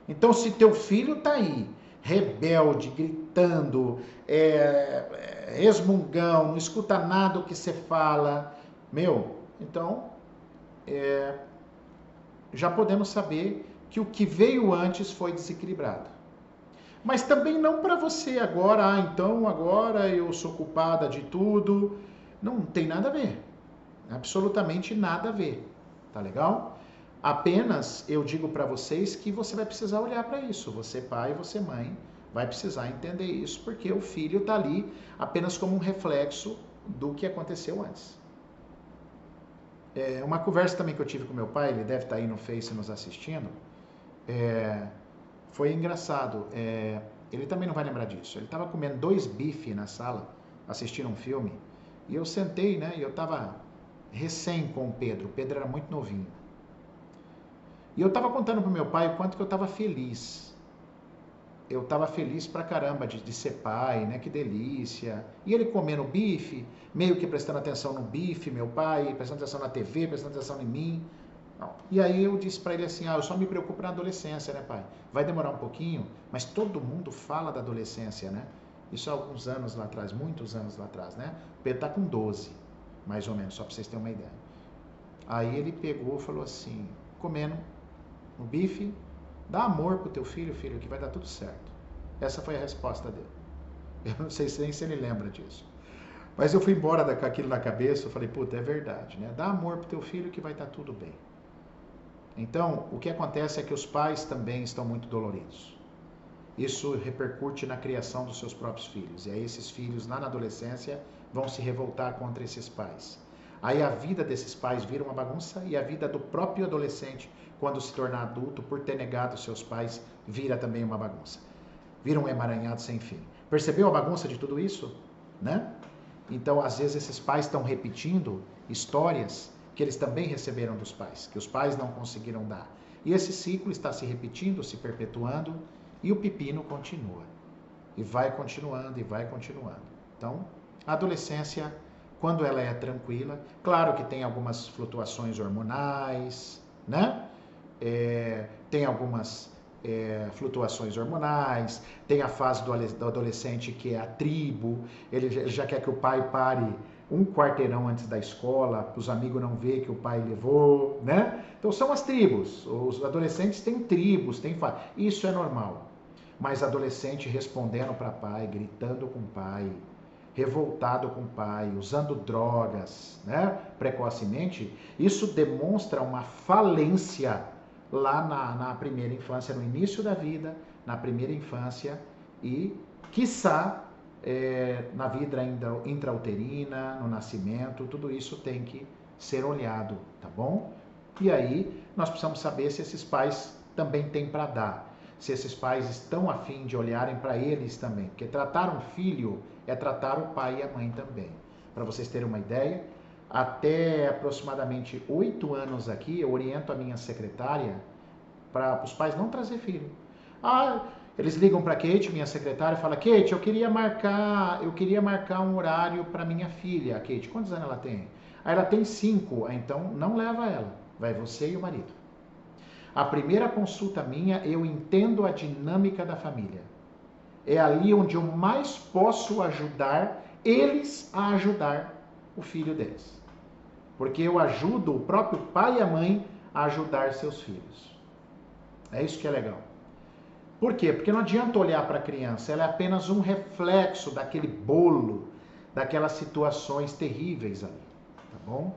Então, se teu filho está aí, rebelde, gritando, resmungão, não escuta nada do que você fala, então, já podemos saber que o que veio antes foi desequilibrado. Mas também não para você agora, então agora eu sou culpada de tudo. Não tem nada a ver. Absolutamente nada a ver. Tá legal? Apenas eu digo para vocês que você vai precisar olhar para isso. Você pai, você mãe, vai precisar entender isso, porque o filho está ali apenas como um reflexo do que aconteceu antes. Uma conversa também que eu tive com meu pai, ele deve estar aí no Face nos assistindo, foi engraçado. Ele também não vai lembrar disso. Ele estava comendo 2 bifes na sala, assistindo um filme, e eu sentei, né, e eu estava recém com o Pedro era muito novinho. E eu estava contando para o meu pai o quanto que eu estava feliz. Eu estava feliz pra caramba de ser pai, né? Que delícia. E ele comendo bife, meio que prestando atenção no bife, meu pai, prestando atenção na TV, prestando atenção em mim. Não. E aí eu disse para ele assim, eu só me preocupo na adolescência, né, pai? Vai demorar um pouquinho, mas todo mundo fala da adolescência, né? Isso há alguns anos lá atrás, muitos anos lá atrás, né? O Pedro tá com 12, mais ou menos, só para vocês terem uma ideia. Aí ele pegou e falou assim, comendo um bife, dá amor pro teu filho, filho, que vai dar tudo certo. Essa foi a resposta dele. Eu não sei nem se ele lembra disso. Mas eu fui embora com aquilo na cabeça, eu falei, puta, é verdade, né? Dá amor pro teu filho que vai estar tudo bem. Então, o que acontece é que os pais também estão muito doloridos. Isso repercute na criação dos seus próprios filhos. E aí esses filhos, lá na adolescência, vão se revoltar contra esses pais. Aí a vida desses pais vira uma bagunça e a vida do próprio adolescente, quando se tornar adulto, por ter negado seus pais, vira também uma bagunça. Vira um emaranhado sem fim. Percebeu a bagunça de tudo isso? Né? Então, às vezes, esses pais estão repetindo histórias que eles também receberam dos pais, que os pais não conseguiram dar. E esse ciclo está se repetindo, se perpetuando, e o pepino continua. E vai continuando, e vai continuando. Então, a adolescência, quando ela é tranquila, claro que tem algumas flutuações hormonais, né? Tem algumas flutuações hormonais, tem a fase do adolescente que é a tribo, ele já quer que o pai pare um quarteirão antes da escola, para os amigos não ver que o pai levou, né? Então são as tribos, os adolescentes têm tribos, isso é normal. Mas adolescente respondendo para pai, gritando com o pai, revoltado com o pai, usando drogas, né, precocemente, isso demonstra uma falência lá na primeira infância, no início da vida, na primeira infância e, quiçá, na vida intrauterina, no nascimento, tudo isso tem que ser olhado, tá bom? E aí nós precisamos saber se esses pais também têm para dar, se esses pais estão a fim de olharem para eles também, porque tratar um filho é tratar o pai e a mãe também. Para vocês terem uma ideia, até aproximadamente 8 anos aqui, eu oriento a minha secretária para os pais não trazer filho. Eles ligam para a Kate, minha secretária, e falam, Kate, eu queria marcar um horário para minha filha. A Kate, quantos anos ela tem? Ela tem 5, então não leva ela, vai você e o marido. A primeira consulta minha, eu entendo a dinâmica da família. É ali onde eu mais posso ajudar eles a ajudar o filho deles. Porque eu ajudo o próprio pai e a mãe a ajudar seus filhos. É isso que é legal. Por quê? Porque não adianta olhar para a criança, ela é apenas um reflexo daquele bolo, daquelas situações terríveis ali, tá bom?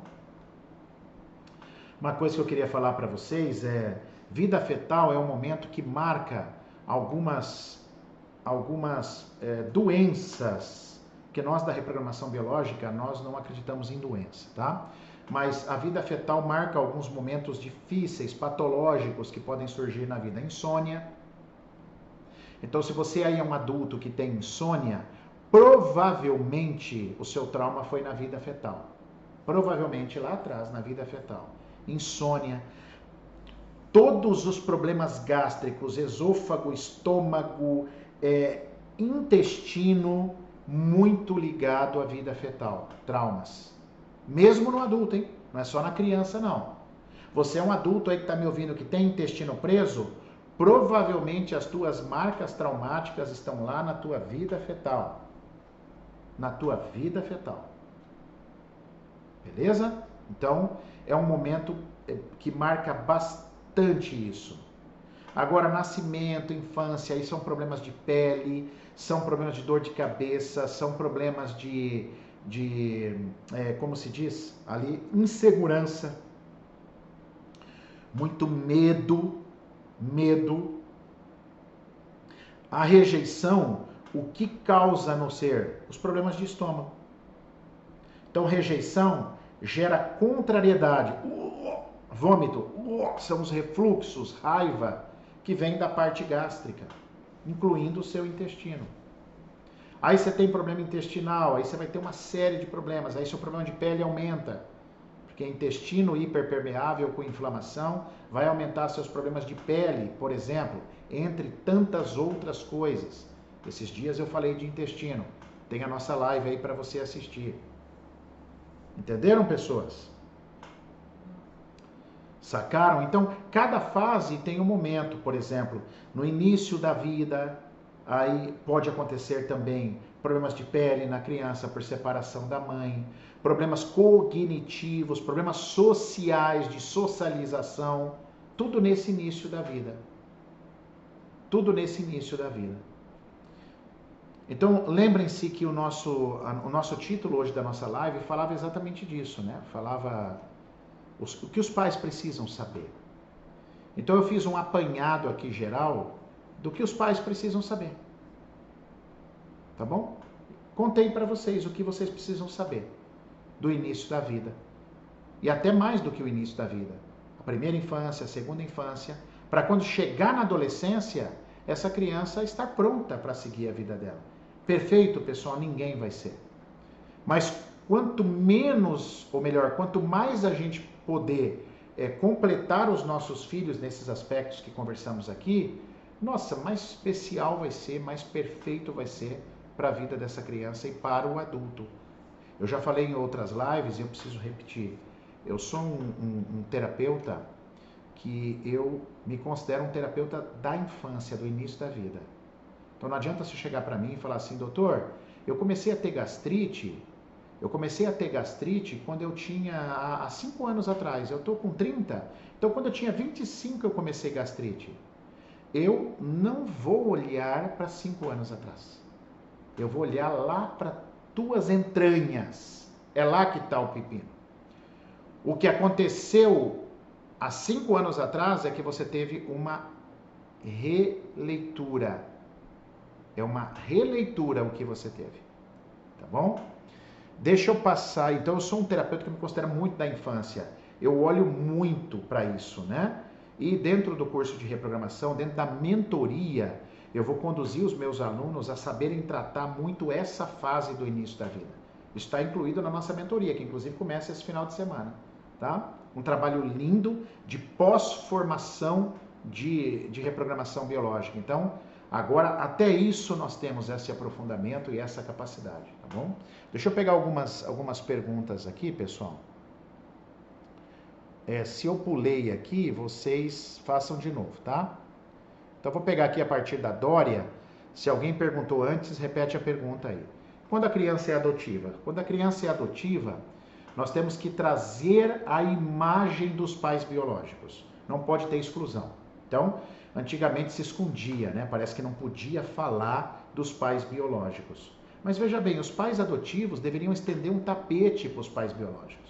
Uma coisa que eu queria falar para vocês é, vida fetal é um momento que marca algumas doenças, que nós da reprogramação biológica, nós não acreditamos em doença, tá? Mas a vida fetal marca alguns momentos difíceis, patológicos que podem surgir na vida. Insônia. Então, se você aí é um adulto que tem insônia, provavelmente o seu trauma foi na vida fetal. Provavelmente lá atrás, na vida fetal. Insônia. Todos os problemas gástricos, esôfago, estômago, intestino, muito ligado à vida fetal. Traumas. Mesmo no adulto, hein? Não é só na criança, não. Você é um adulto aí que está me ouvindo que tem intestino preso, provavelmente as tuas marcas traumáticas estão lá na tua vida fetal. Na tua vida fetal. Beleza? Então, é um momento que marca bastante isso. Agora, nascimento, infância, aí são problemas de pele, são problemas de dor de cabeça, são problemas de como se diz ali, insegurança, muito medo. A rejeição, o que causa no ser? Os problemas de estômago. Então, rejeição gera contrariedade, vômito, são os refluxos, raiva, que vem da parte gástrica, incluindo o seu intestino. Aí você tem problema intestinal, aí você vai ter uma série de problemas, aí seu problema de pele aumenta, porque intestino hiperpermeável com inflamação vai aumentar seus problemas de pele, por exemplo, entre tantas outras coisas. Esses dias eu falei de intestino, tem a nossa live aí para você assistir. Entenderam, pessoas? Sacaram? Então, cada fase tem um momento, por exemplo, no início da vida, aí pode acontecer também problemas de pele na criança por separação da mãe, problemas cognitivos, problemas sociais, de socialização, tudo nesse início da vida. Tudo nesse início da vida. Então, lembrem-se que o nosso título hoje da nossa live falava exatamente disso, né? Falava o que os pais precisam saber. Então, eu fiz um apanhado aqui geral do que os pais precisam saber. Tá bom? Contei para vocês o que vocês precisam saber do início da vida. E até mais do que o início da vida. A primeira infância, a segunda infância, para quando chegar na adolescência, essa criança estar pronta para seguir a vida dela. Perfeito, pessoal, ninguém vai ser. Mas quanto menos, ou melhor, quanto mais a gente poder completar os nossos filhos nesses aspectos que conversamos aqui, nossa, mais especial vai ser, mais perfeito vai ser para a vida dessa criança e para o adulto. Eu já falei em outras lives e eu preciso repetir. Eu sou um terapeuta que eu me considero um terapeuta da infância, do início da vida. Então não adianta você chegar para mim e falar assim, doutor, eu comecei a ter gastrite quando eu tinha, há 5 anos atrás, eu estou com 30, então quando eu tinha 25 eu comecei gastrite. Eu não vou olhar para 5 anos atrás. Eu vou olhar lá para tuas entranhas. É lá que está o pepino. O que aconteceu há 5 anos atrás é que você teve uma releitura. É uma releitura o que você teve. Tá bom? Deixa eu passar. Então, eu sou um terapeuta que me considera muito da infância. Eu olho muito para isso, né? E dentro do curso de reprogramação, dentro da mentoria, eu vou conduzir os meus alunos a saberem tratar muito essa fase do início da vida. Isso está incluído na nossa mentoria, que inclusive começa esse final de semana. Tá? Um trabalho lindo de pós-formação de reprogramação biológica. Então, agora, até isso nós temos esse aprofundamento e essa capacidade, tá bom? Deixa eu pegar algumas perguntas aqui, pessoal. Se eu pulei aqui, vocês façam de novo, tá? Então, vou pegar aqui a partir da Dória. Se alguém perguntou antes, repete a pergunta aí. Quando a criança é adotiva? Quando a criança é adotiva, nós temos que trazer a imagem dos pais biológicos. Não pode ter exclusão. Então, antigamente se escondia, né? Parece que não podia falar dos pais biológicos. Mas veja bem, os pais adotivos deveriam estender um tapete para os pais biológicos.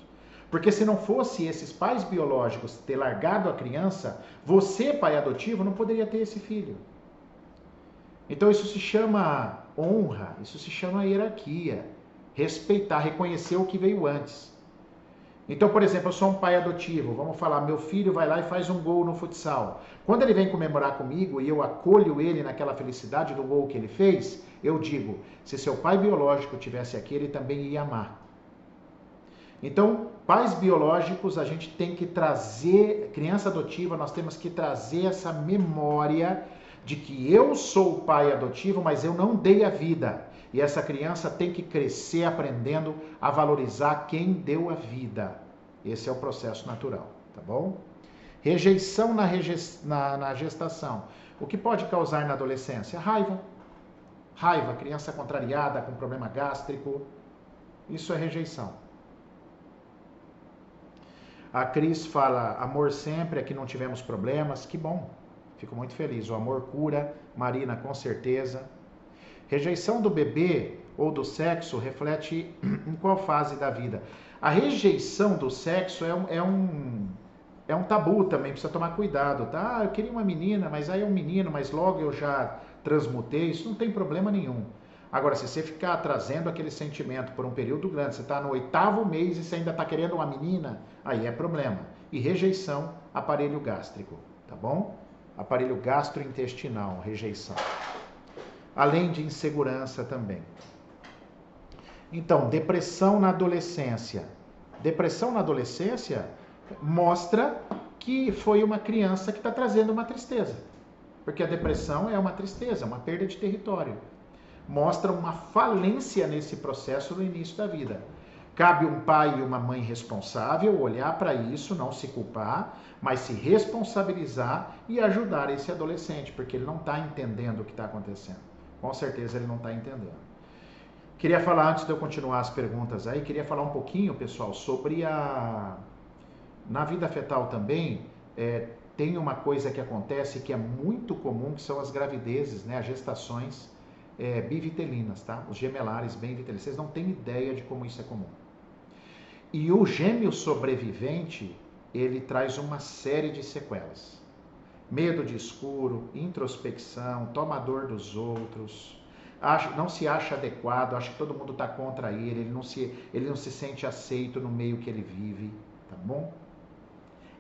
Porque se não fosse esses pais biológicos ter largado a criança, você, pai adotivo, não poderia ter esse filho. Então isso se chama honra, isso se chama hierarquia. Respeitar, reconhecer o que veio antes. Então, por exemplo, eu sou um pai adotivo, vamos falar, meu filho vai lá e faz um gol no futsal. Quando ele vem comemorar comigo e eu acolho ele naquela felicidade do gol que ele fez, eu digo, se seu pai biológico tivesse aqui, ele também ia amar. Então, pais biológicos, a gente tem que trazer, criança adotiva, nós temos que trazer essa memória de que eu sou o pai adotivo, mas eu não dei a vida. E essa criança tem que crescer aprendendo a valorizar quem deu a vida. Esse é o processo natural, tá bom? Rejeição na gestação. O que pode causar na adolescência? Raiva. Raiva, criança contrariada, com problema gástrico. Isso é rejeição. A Cris fala, amor sempre, aqui não tivemos problemas. Que bom, fico muito feliz. O amor cura, Marina, com certeza. Rejeição do bebê ou do sexo reflete em qual fase da vida? A rejeição do sexo é um tabu também, precisa tomar cuidado, tá? Eu queria uma menina, mas aí é um menino, mas logo eu já transmutei, isso não tem problema nenhum. Agora, se você ficar trazendo aquele sentimento por um período grande, você está no 8º mês e você ainda está querendo uma menina, aí é problema. E rejeição, aparelho gástrico, tá bom? Aparelho gastrointestinal, rejeição. Além de insegurança também. Então, depressão na adolescência. Depressão na adolescência mostra que foi uma criança que está trazendo uma tristeza. Porque a depressão é uma tristeza, uma perda de território. Mostra uma falência nesse processo no início da vida. Cabe um pai e uma mãe responsável olhar para isso, não se culpar, mas se responsabilizar e ajudar esse adolescente, porque ele não está entendendo o que está acontecendo. Com certeza ele não está entendendo. Queria falar, antes de eu continuar as perguntas aí, queria falar um pouquinho, pessoal, sobre na vida fetal também, tem uma coisa que acontece que é muito comum, que são as gravidezes, né, as gestações bivitelinas, tá? Os gemelares bem vitelinos. Vocês não têm ideia de como isso é comum. E o gêmeo sobrevivente, ele traz uma série de sequelas. Medo de escuro, introspecção, tomador dos outros, não se acha adequado, acha que todo mundo está contra ele não se sente aceito no meio que ele vive, tá bom?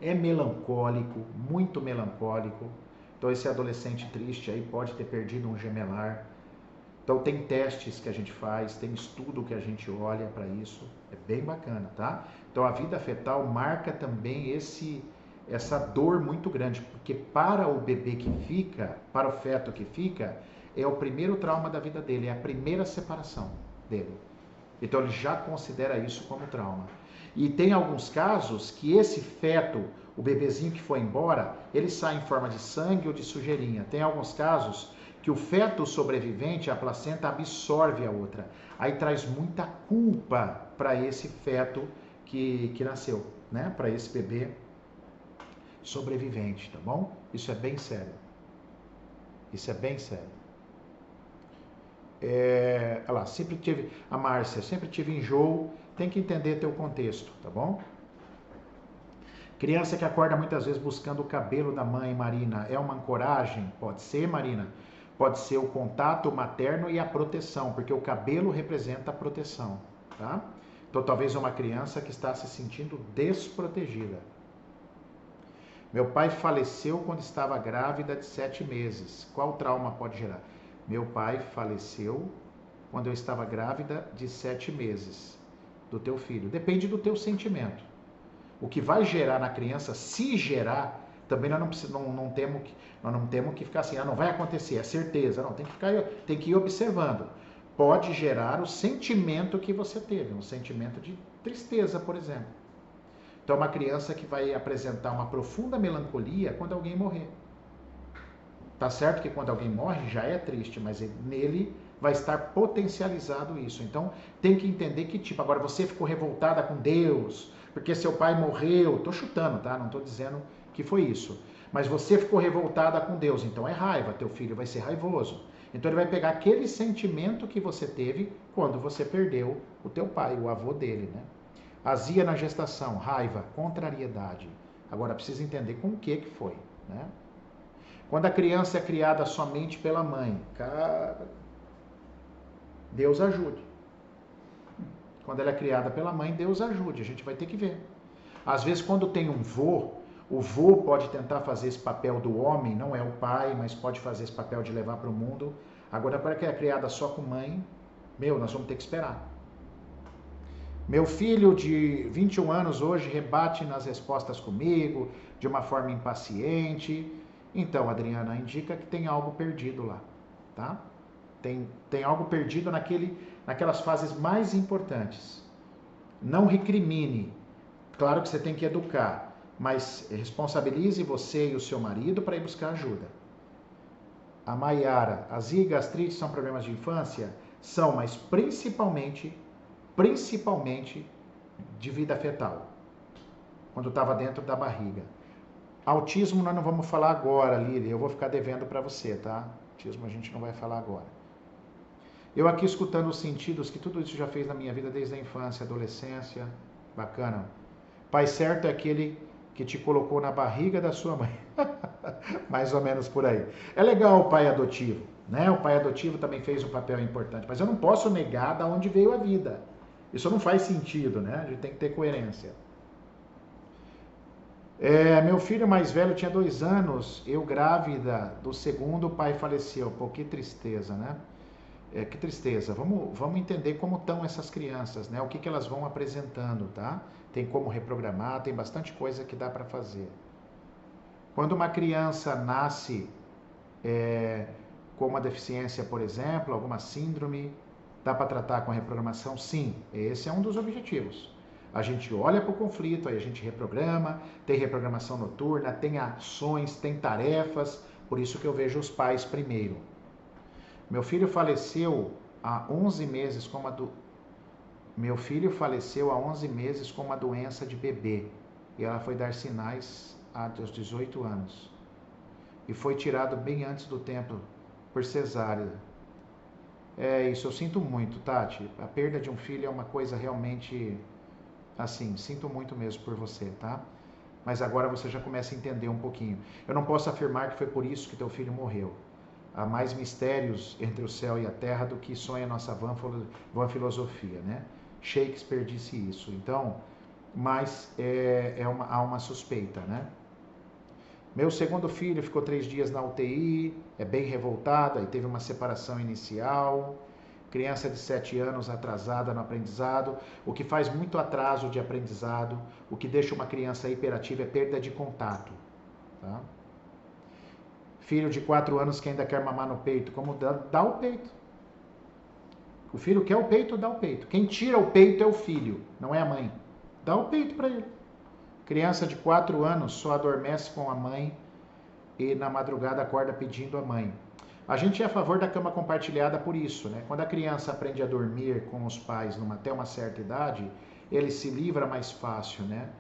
É melancólico, muito melancólico. Então esse adolescente triste aí pode ter perdido um gemelar. Então tem testes que a gente faz, tem estudo que a gente olha para isso, é bem bacana, tá? Então a vida fetal marca também essa dor muito grande, porque para o bebê que fica, para o feto que fica, é o primeiro trauma da vida dele, é a primeira separação dele. Então ele já considera isso como trauma. E tem alguns casos que esse feto, o bebezinho que foi embora, ele sai em forma de sangue ou de sujeirinha. Tem alguns casos que o feto sobrevivente, a placenta, absorve a outra. Aí traz muita culpa para esse feto que nasceu, né? Para esse bebê sobrevivente, tá bom? Isso é bem sério. Isso é bem sério. Olha lá, sempre tive, a Márcia, sempre tive enjoo, tem que entender teu contexto, tá bom? Criança que acorda muitas vezes buscando o cabelo da mãe, Marina, é uma ancoragem? Pode ser, Marina. Pode ser o contato materno e a proteção, porque o cabelo representa a proteção, tá? Então talvez uma criança que está se sentindo desprotegida. Meu pai faleceu quando estava grávida de 7 meses. Qual trauma pode gerar? Meu pai faleceu quando eu estava grávida de 7 meses do teu filho. Depende do teu sentimento. O que vai gerar na criança, se gerar, também nós não temos que ficar assim, não vai acontecer, é certeza. Não, tem que ir observando. Pode gerar o sentimento que você teve, um sentimento de tristeza, por exemplo. Então, uma criança que vai apresentar uma profunda melancolia quando alguém morrer. Tá certo que quando alguém morre já é triste, mas nele vai estar potencializado isso. Então, tem que entender que tipo, agora você ficou revoltada com Deus, porque seu pai morreu, tô chutando, tá? Não tô dizendo que foi isso. Mas você ficou revoltada com Deus, então é raiva, teu filho vai ser raivoso. Então ele vai pegar aquele sentimento que você teve quando você perdeu o teu pai, o avô dele, né? Azia na gestação, raiva, contrariedade. Agora precisa entender com o que foi, né? Quando a criança é criada somente pela mãe, cara, Deus ajude. Quando ela é criada pela mãe, Deus ajude, a gente vai ter que ver. Às vezes quando tem um vô, o vô pode tentar fazer esse papel do homem, não é o pai, mas pode fazer esse papel de levar para o mundo. Agora, para que é criada só com mãe, nós vamos ter que esperar. Meu filho de 21 anos hoje rebate nas respostas comigo, de uma forma impaciente. Então, Adriana, indica que tem algo perdido lá, tá? Tem algo perdido naquelas fases mais importantes. Não recrimine. Claro que você tem que educar, mas responsabilize você e o seu marido para ir buscar ajuda. A Maiara, azia e gastrite são problemas de infância? São, mas principalmente de vida fetal, quando estava dentro da barriga. Autismo nós não vamos falar agora, Lili, eu vou ficar devendo para você, tá? Autismo a gente não vai falar agora. Eu aqui escutando os sentidos, que tudo isso já fez na minha vida desde a infância, adolescência, bacana. Pai certo é aquele que te colocou na barriga da sua mãe, mais ou menos por aí. É legal o pai adotivo, né? O pai adotivo também fez um papel importante, mas eu não posso negar de onde veio a vida. Isso não faz sentido, né? A gente tem que ter coerência. Meu filho mais velho tinha 2 anos, eu grávida do segundo, o pai faleceu. Pô, que tristeza, né? Que tristeza. Vamos entender como estão essas crianças, né? O que elas vão apresentando, tá? Tem como reprogramar, tem bastante coisa que dá para fazer. Quando uma criança nasce com uma deficiência, por exemplo, alguma síndrome, dá para tratar com a reprogramação? Sim, esse é um dos objetivos. A gente olha para o conflito, aí a gente reprograma, tem reprogramação noturna, tem ações, tem tarefas, por isso que eu vejo os pais primeiro. Meu filho faleceu há 11 meses com uma Meu filho faleceu há 11 meses com uma doença de bebê e ela foi dar sinais aos 18 anos e foi tirado bem antes do tempo por cesárea. É isso, eu sinto muito, Tati. A perda de um filho é uma coisa realmente assim, sinto muito mesmo por você, tá? Mas agora você já começa a entender um pouquinho. Eu não posso afirmar que foi por isso que teu filho morreu. Há mais mistérios entre o céu e a terra do que sonha a nossa vã filosofia, né? Shakespeare disse isso. Então, mas há uma suspeita, né? Meu segundo filho ficou 3 dias na UTI, é bem revoltado, aí teve uma separação inicial. Criança de 7 anos atrasada no aprendizado, o que faz muito atraso de aprendizado, o que deixa uma criança hiperativa é perda de contato. Tá? Filho de 4 anos que ainda quer mamar no peito, como dá o peito. O filho quer o peito, dá o peito. Quem tira o peito é o filho, não é a mãe. Dá o peito para ele. Criança de 4 anos só adormece com a mãe e na madrugada acorda pedindo a mãe. A gente é a favor da cama compartilhada por isso, né? Quando a criança aprende a dormir com os pais até uma certa idade, ele se livra mais fácil, né?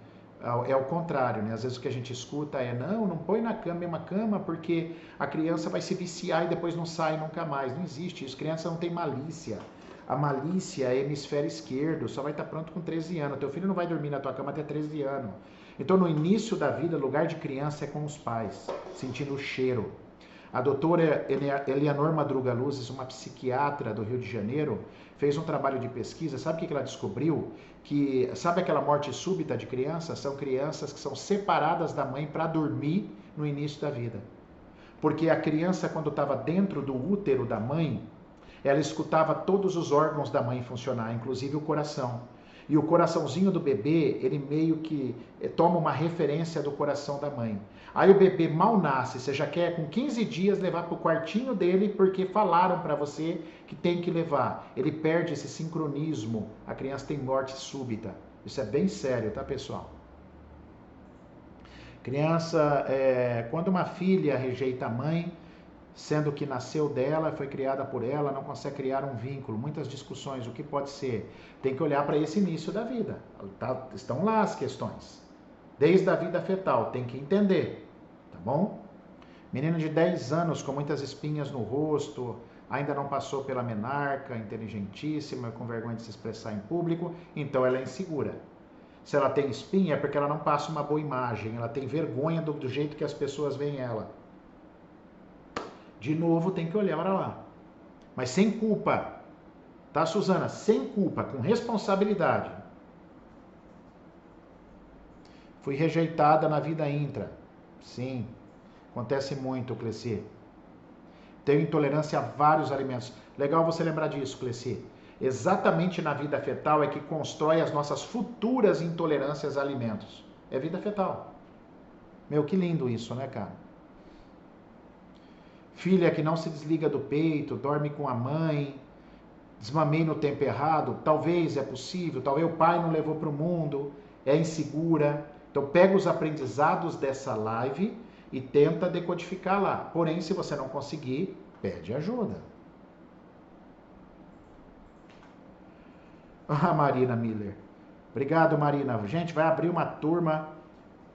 É o contrário, né? Às vezes o que a gente escuta é, não põe na cama, mesma cama, porque a criança vai se viciar e depois não sai nunca mais. Não existe isso, criança não tem malícia. A malícia é hemisfério esquerdo, só vai estar pronto com 13 anos. Teu filho não vai dormir na tua cama até 13 anos. Então no início da vida, o lugar de criança é com os pais, sentindo o cheiro. A doutora Eleanor Madruga Luzes, uma psiquiatra do Rio de Janeiro, fez um trabalho de pesquisa. Sabe o que ela descobriu? Que, sabe aquela morte súbita de crianças? São crianças que são separadas da mãe para dormir no início da vida. Porque a criança, quando estava dentro do útero da mãe, ela escutava todos os órgãos da mãe funcionar, inclusive o coração. E o coraçãozinho do bebê, ele meio que toma uma referência do coração da mãe. Aí o bebê mal nasce, você já quer com 15 dias levar para o quartinho dele porque falaram para você que tem que levar. Ele perde esse sincronismo, a criança tem morte súbita. Isso é bem sério, tá, pessoal? Criança, quando uma filha rejeita a mãe, sendo que nasceu dela, foi criada por ela, não consegue criar um vínculo. Muitas discussões, o que pode ser? Tem que olhar para esse início da vida. Estão lá as questões. Desde a vida fetal, tem que entender, tá bom? Menina de 10 anos com muitas espinhas no rosto, ainda não passou pela menarca, inteligentíssima, com vergonha de se expressar em público, então ela é insegura. Se ela tem espinha é porque ela não passa uma boa imagem, ela tem vergonha do jeito que as pessoas veem ela. De novo, tem que olhar para lá. Mas sem culpa. Tá, Suzana? Sem culpa, com responsabilidade. Fui rejeitada na vida intra. Sim, acontece muito, Cleci. Tenho intolerância a vários alimentos. Legal você lembrar disso, Cleci. Exatamente na vida fetal é que constrói as nossas futuras intolerâncias a alimentos. É vida fetal. Meu, que lindo isso, né, cara? Filha que não se desliga do peito, dorme com a mãe, desmamei no tempo errado, talvez é possível, talvez o pai não levou para o mundo, é insegura. Então pega os aprendizados dessa live e tenta decodificar lá. Porém, se você não conseguir, pede ajuda. Ah, Marina Miller. Obrigado, Marina. Gente, vai abrir uma turma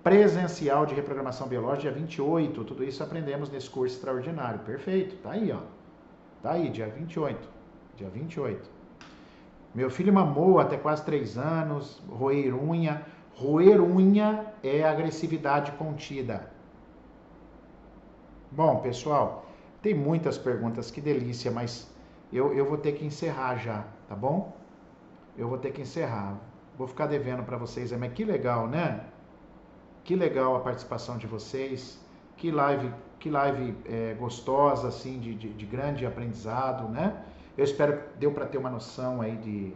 presencial de reprogramação biológica dia 28. Tudo isso aprendemos nesse curso extraordinário. Perfeito. Tá aí, ó. Tá aí, dia 28. Dia 28. Meu filho mamou até quase 3 anos, roer unha. Roer unha é agressividade contida. Bom, pessoal, tem muitas perguntas, que delícia, mas eu vou ter que encerrar já, tá bom? Eu vou ter que encerrar. Vou ficar devendo para vocês, mas que legal, né? Que legal a participação de vocês. Que live gostosa, assim, de grande aprendizado, né? Eu espero que deu para ter uma noção aí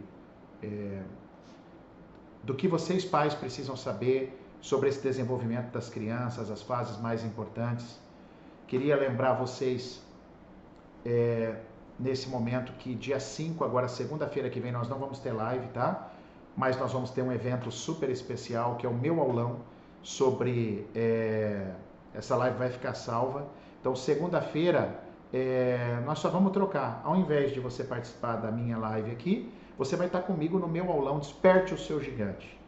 do que vocês pais precisam saber sobre esse desenvolvimento das crianças, as fases mais importantes. Queria lembrar vocês nesse momento que dia 5, agora segunda-feira que vem, nós não vamos ter live, tá? Mas nós vamos ter um evento super especial, que é o meu aulão sobre... essa live vai ficar salva. Então, segunda-feira, nós só vamos trocar. Ao invés de você participar da minha live aqui, você vai estar comigo no meu aulão Desperte o Seu Gigante.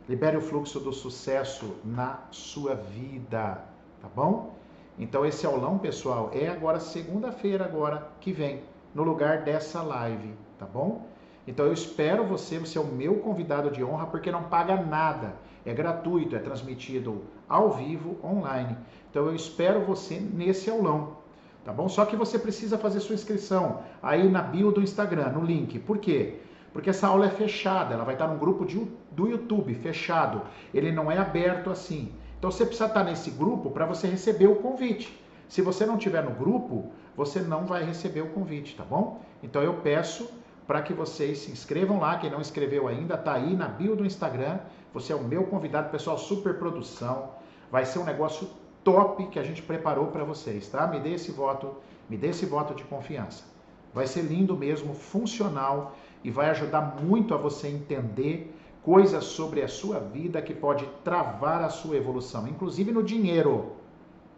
Libere o fluxo do sucesso na sua vida, tá bom? Então esse aulão, pessoal, é agora segunda-feira agora que vem, no lugar dessa live, tá bom? Então eu espero você é o meu convidado de honra, porque não paga nada, é gratuito, é transmitido ao vivo, online. Então eu espero você nesse aulão, tá bom? Só que você precisa fazer sua inscrição aí na bio do Instagram, no link. Por quê? Porque essa aula é fechada, ela vai estar num grupo do YouTube, fechado. Ele não é aberto assim. Então você precisa estar nesse grupo para você receber o convite. Se você não estiver no grupo, você não vai receber o convite, tá bom? Então eu peço para que vocês se inscrevam lá, quem não inscreveu ainda, tá aí na bio do Instagram. Você é o meu convidado, pessoal, super produção. Vai ser um negócio top que a gente preparou para vocês, tá? Me dê esse voto de confiança. Vai ser lindo mesmo, funcional e vai ajudar muito a você entender coisas sobre a sua vida que pode travar a sua evolução, inclusive no dinheiro.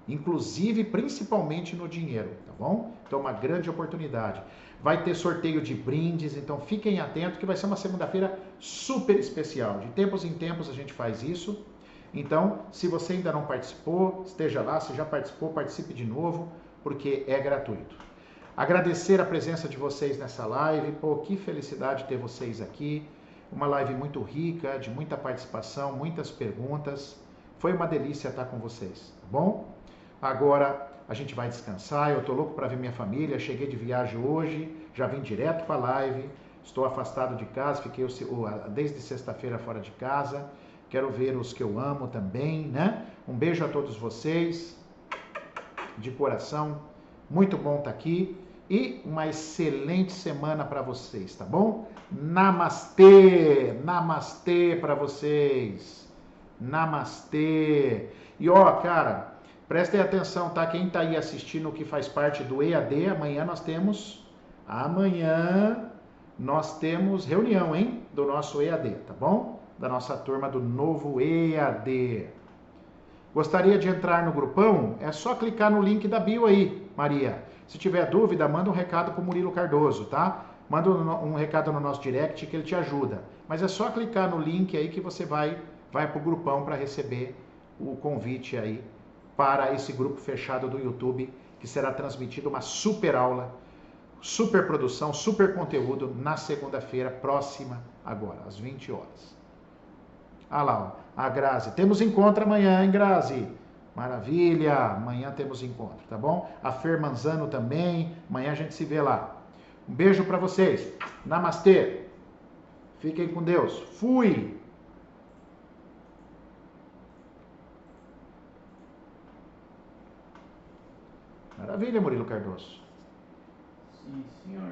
Inclusive, principalmente no dinheiro, tá bom? Então, uma grande oportunidade. Vai ter sorteio de brindes, então fiquem atentos que vai ser uma segunda-feira super especial. De tempos em tempos a gente faz isso. Então, se você ainda não participou, esteja lá. Se já participou, participe de novo, porque é gratuito. Agradecer a presença de vocês nessa live. Pô, que felicidade ter vocês aqui. Uma live muito rica, de muita participação, muitas perguntas. Foi uma delícia estar com vocês, tá bom? Agora a gente vai descansar. Eu tô louco para ver minha família. Cheguei de viagem hoje, já vim direto para a live. Estou afastado de casa, fiquei desde sexta-feira fora de casa. Quero ver os que eu amo também, né? Um beijo a todos vocês, de coração. Muito bom estar aqui e uma excelente semana para vocês, tá bom? Namastê! Namastê para vocês! Namastê! E ó, cara, prestem atenção, tá? Quem tá aí assistindo que faz parte do EAD, amanhã nós temos reunião, hein? Do nosso EAD, tá bom? Da nossa turma do novo EAD. Gostaria de entrar no grupão? É só clicar no link da bio aí, Maria. Se tiver dúvida, manda um recado pro Murilo Cardoso, tá? Manda um recado no nosso direct que ele te ajuda. Mas é só clicar no link aí que você vai pro grupão para receber o convite aí para esse grupo fechado do YouTube, que será transmitido uma super aula, super produção, super conteúdo na segunda-feira próxima agora, às 20 horas. Ah lá, ó, a Grazi. Temos encontro amanhã, hein, Grazi? Maravilha, amanhã temos encontro, tá bom? A Fer Manzano também, amanhã a gente se vê lá. Um beijo para vocês. Namastê. Fiquem com Deus. Fui. Maravilha, Murilo Cardoso. Sim, senhor.